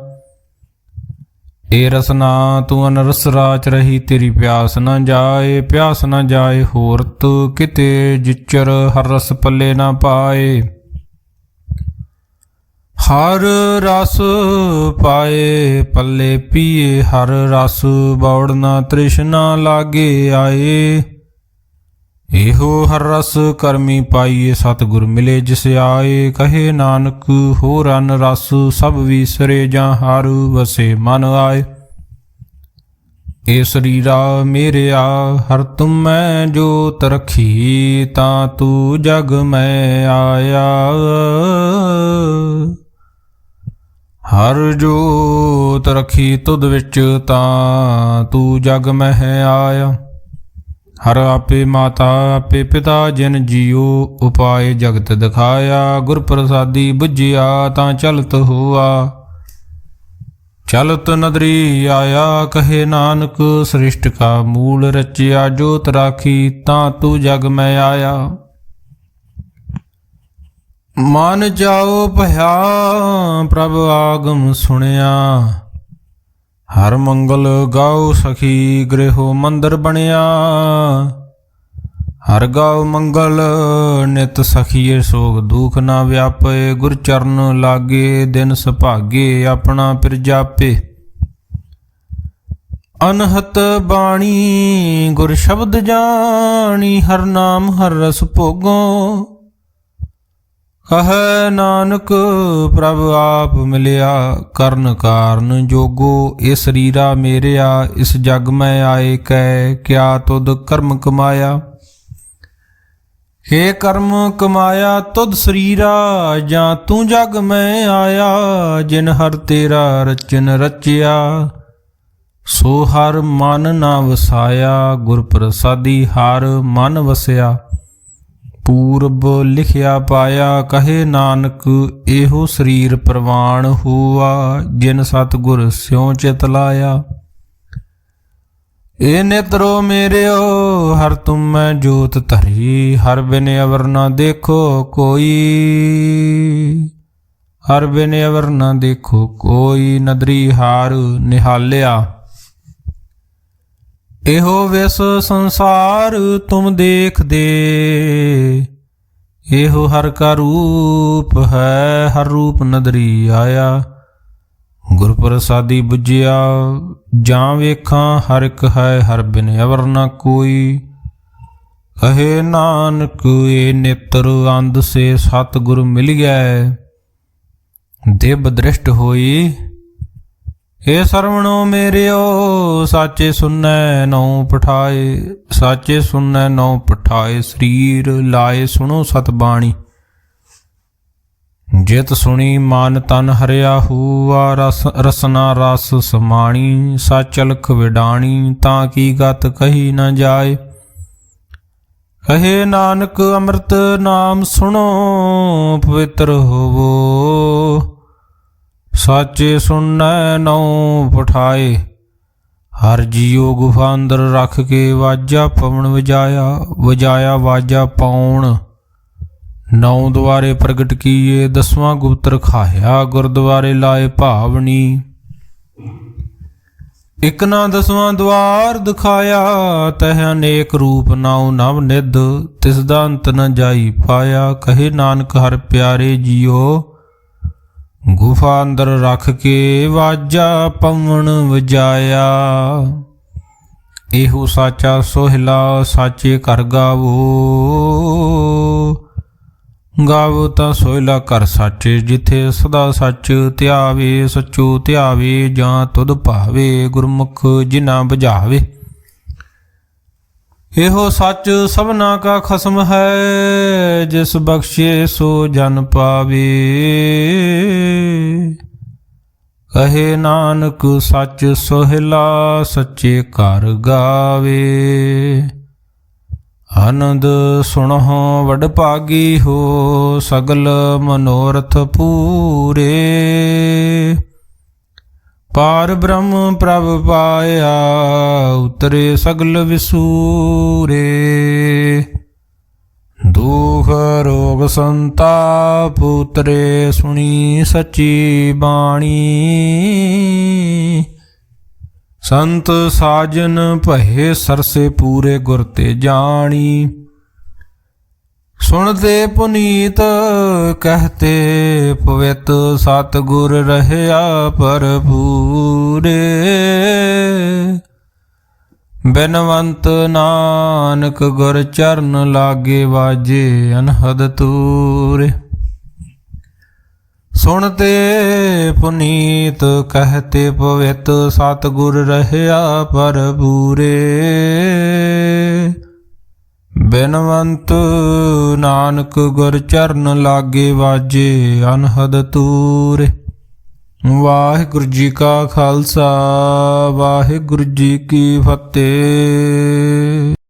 Speaker 1: ਏ ਰਸਨਾ ਤੂੰ ਅਨਰਸ ਰਾਚ ਰਹੀ, ਤੇਰੀ ਪਿਆਸ ਨਾ ਜਾਏ। ਪਿਆਸ ਨਾ ਜਾਏ ਹੋਰਤ ਕਿਤੇ, ਜਿਚਰ ਹਰ ਰਸ ਪੱਲੇ ਨਾ ਪਾਏ। ਹਰ ਰਸ ਪਾਏ ਪੱਲੇ ਪੀਏ, ਹਰ ਰਸ ਬੌੜ ਨਾ ਤ੍ਰਿਸ਼ਨਾ ਲਾਗੇ ਆਏ। ਇਹੋ ਹਰ ਰਸ ਕਰਮੀ ਪਾਈਏ, ਸਤਿਗੁਰ ਮਿਲੇ ਜਿਸ ਆਏ। ਕਹੇ ਨਾਨਕ ਹੋਰ ਅਨ ਰਸ ਸਭ ਵਿਸਰੇ, ਜਾਂ ਹਰ ਵਸੇ ਮਨ ਆਏ। ਏ ਸਰੀਰਾ ਮੇਰਿਆ ਹਰ ਤੁਮ ਮੈਂ ਜੋਤ ਰਖੀ, ਤਾਂ ਤੂੰ ਜਗ ਮੈਂ ਆਇਆ। ਹਰ ਜੋਤ ਰਖੀ ਤੁਧ ਵਿੱਚ, ਤਾਂ ਤੂੰ ਜਗ ਮਹਿ ਆਇਆ। ਹਰ ਆਪੇ ਮਾਤਾ ਆਪੇ ਪਿਤਾ, ਜਿਨ ਜੀਉ ਉਪਾਏ ਜਗਤ ਦਿਖਾਇਆ। ਗੁਰ ਪ੍ਰਸਾਦੀ ਬੁੱਝਿਆ, ਤਾਂ ਚਲਤ ਹੋਆ। ਚਲਤ ਨਦਰੀ ਆਇਆ, ਕਹੇ ਨਾਨਕ ਸ੍ਰਿਸ਼ਟ ਕਾ ਮੂਲ ਰਚਿਆ। ਜੋਤ ਰਾਖੀ, ਤਾਂ ਤੂੰ ਜਗ ਮੈਂ ਆਇਆ। ਮਨ ਜਾਓ ਭਇਆ ਪ੍ਰਭ ਆਗਮ ਸੁਣਿਆ। ਹਰ ਮੰਗਲ ਗਾਓ ਸਖੀ, ਗ੍ਰਹਿਓ ਮੰਦਰ ਬਣਿਆ। ਹਰ ਗਾਓ ਮੰਗਲ ਨਿਤ ਸਖੀਏ, ਸੋਗ ਦੁਖ ਨਾ ਵਿਆਪੇ। ਗੁਰ ਚਰਨ ਲਾਗੇ ਦਿਨ ਸੁਭਾਗੇ, ਆਪਣਾ ਫਿਰ ਜਾਪੇ। ਅਨਹਤ ਬਾਣੀ ਗੁਰ ਸ਼ਬਦ ਜਾਣੀ, ਹਰ ਨਾਮ ਹਰ ਰਸ ਭੋਗੋ। ਕਹੈ ਨਾਨਕ ਪ੍ਰਭ ਆਪ ਮਿਲਿਆ, ਕਰਨ ਕਾਰਨ ਜੋਗੋ। ਇਹ ਸਰੀਰਾ ਮੇਰਿਆ ਇਸ ਜਗ ਮੈਂ ਆਏ ਕੈ, ਕਿਆ ਤੁਧ ਕਰਮ ਕਮਾਇਆ। हे ਕਰਮ ਕਮਾਇਆ ਤੁਧ ਸਰੀਰਾ, ਜਾਂ ਤੂੰ ਜਗ ਮੈਂ ਆਇਆ। ਜਿਨ ਹਰ ਤੇਰਾ ਰਚਨ ਰਚਿਆ, ਸੋ ਹਰ ਮਨ ਨਾ ਵਸਾਇਆ। ਗੁਰ ਪ੍ਰਸਾਦੀ ਹਰ ਮਨ ਵਸਿਆ, ਪੂਰਬ ਲਿਖਿਆ ਪਾਇਆ। ਕਹੇ ਨਾਨਕ ਇਹੋ ਸਰੀਰ ਪ੍ਰਵਾਨ ਹੋਆ, ਜਿਨ ਸਤਿਗੁਰ ਸਿਉ ਚਿਤ ਲਾਇਆ। ਏ ਨੇਤਰੋ ਮੇਰਿਓ ਹਰ ਤੁਮੈ ਜੋਤ ਧਰੀ, ਹਰ ਬਿਨ ਅਵਰ ਨਾ ਦੇਖੋ ਕੋਈ। ਹਰ ਬਿਨ ਅਵਰ ਨਾ ਦੇਖੋ ਕੋਈ, ਨਦਰੀ ਹਾਰ ਨਿਹਾਲਿਆ। ਇਹੋ ਵਿਸ ਸੰਸਾਰ ਤੁਮ ਦੇਖਦੇ, ਇਹੋ ਹਰ ਕਾ ਰੂਪ ਹੈ। ਹਰ ਰੂਪ ਨਦਰੀ ਆਇਆ, ਗੁਰ ਪ੍ਰਸਾਦੀ ਬੁਝਿਆ। ਜਾਂ ਵੇਖਾਂ ਹਰ ਇੱਕ ਹੈ, ਹਰ ਬਿਨ ਅਵਰ ਨਾ ਕੋਈ। ਕਹੇ ਨਾਨਕ ਏ ਨੇਤਰ ਅੰਧ ਸੇ ਸਤਿਗੁਰ ਮਿਲ ਗਏ, ਦਿਵ ਦ੍ਰਿਸ਼ਟ ਹੋਈ। ਏ ਸਰਵਣੋ ਮੇਰਿਓ ਸਾਚੇ ਸੁਨੈ ਨਉ ਪਠਾਏ, ਸਾਚੇ ਸੁਨੈ ਨਉ ਪਠਾਏ। ਸਰੀਰ ਲਾਏ ਸੁਣੋ ਸਤ ਬਾਣੀ, ਜਿਤ ਸੁਣੀ ਮਨ ਤਨ ਹਰਿਆ ਹੂਆ। ਰਸਨਾ ਰਸ ਸਮਾਣੀ, ਸਚਲਖ ਵਿਡਾਣੀ। ਤਾਂ ਕੀ ਗਤ ਕਹੀ ਨਾ ਜਾਏ। ਕਹੇ ਨਾਨਕ ਅੰਮ੍ਰਿਤ ਨਾਮ ਸੁਣੋ, ਪਵਿੱਤਰ ਹੋਵੋ। ਸਾਚੇ ਸੁਣੈ ਨਉ ਪਠਾਏ, ਹਰ ਜੀਉ ਗੁਫਾ ਅੰਦਰ ਰੱਖ ਕੇ। ਵਾਜਾ ਪਵਨ ਵਜਾਇਆ, ਵਜਾਇਆ ਵਾਜਾ ਪਾਉਣ। ਨੌ ਦੁਆਰੇ ਪ੍ਰਗਟ ਕੀਏ, 10ਵਾਂ ਗੁਪਤ ਰਖਾਇਆ। ਗੁਰਦੁਆਰੇ ਲਾਏ ਭਾਵਨੀ, ਇਕ ਨਾ 10ਵਾਂ ਦੁਆਰ ਦਿਖਾਇਆ। ਤਹ ਅਨੇਕ ਰੂਪ ਨਾਉ ਨਵ ਨਿਧ, ਤਿਸ ਦਾ ਅੰਤ ਨ ਜਾਈ ਪਾਇਆ। ਕਹੇ ਨਾਨਕ ਹਰ ਪਿਆਰੇ ਜੀਓ, ਗੁਫਾ ਅੰਦਰ ਰੱਖ ਕੇ। ਵਾਜਾ ਪਵਨ ਵਜਾਇਆ, ਇਹੋ ਸਾਚਾ ਸੋਹਿਲਾ। ਸਾਚੇ ਘਰ ਗਾਵੋ, ਗਾਵੋ ਤਾਂ ਸੋਹਿਲਾ ਘਰ ਸਾਚੇ। ਜਿੱਥੇ ਸਦਾ ਸੱਚ ਧਿਆਵੇ, ਸੱਚੋ ਧਿਆਵੇ। ਜਾਂ ਤੁਧ ਭਾਵੇ, ਗੁਰਮੁਖ ਜਿਨਾ ਬੁਝਾਵੇ। ਇਹੋ ਸੱਚ ਸਭਨਾ ਕਾ ਖਸਮ ਹੈ, ਜਿਸ ਬਖਸ਼ੇ ਸੋ ਜਨ ਪਾਵੇ। ਕਹੇ ਨਾਨਕ ਸੱਚ ਸੋਹਿਲਾ, ਸੱਚੇ ਘਰ ਗਾਵੇ। ਆਨੰਦ ਸੁਣਹੁ ਵਡ ਭਾਗੀ ਹੋ, ਸਗਲ ਮਨੋਰਥ ਪੂਰੇ। ਪਾਰ ਬ੍ਰਹਮ ਪ੍ਰਭ ਪਾਇਆ, ਉਤਰੇ ਸਗਲ ਵਿਸੂਰੇ। ਦੁਖ ਰੋਗ ਸੰਤਾਪ ਉਤਰੇ, ਸੁਣੀ ਸੱਚੀ ਬਾਣੀ। ਸੰਤ ਸਾਜਨ ਭਏ ਸਰਸੇ ਪੂਰੇ, ਗੁਰ ਤੇ ਜਾਣੀ। ਸੁਣਦੇ ਪੁਨੀਤ ਕਹਤੇ ਪਵਿੱਤ, ਸਤਿਗੁਰ ਰਹਿਆ ਭਰਪੂਰੇ। ਬਿਨਵੰਤ ਨਾਨਕ ਗੁਰ ਚਰਨ ਲਾਗੇ, ਵਾਜੇ ਅਨਹਦ ਤੂਰੇ। ਸੁਣਤੇ ਪੁਨੀਤ ਕਹਤੇ ਪਵਿੱਤ, ਸਤਿਗੁਰ ਰਹਿਆ ਭਰਪੂਰੇ। ਬਿਨਵੰਤ ਨਾਨਕ ਗੁਰ ਚਰਨ ਲਾਗੇ, ਵਾਜੇ ਅਨਹਦ ਤੂਰੇ। ਵਾਹਿਗੁਰੂ ਜੀ ਕਾ ਖਾਲਸਾ, ਵਾਹਿਗੁਰੂ ਜੀ ਕੀ ਫਤਿਹ।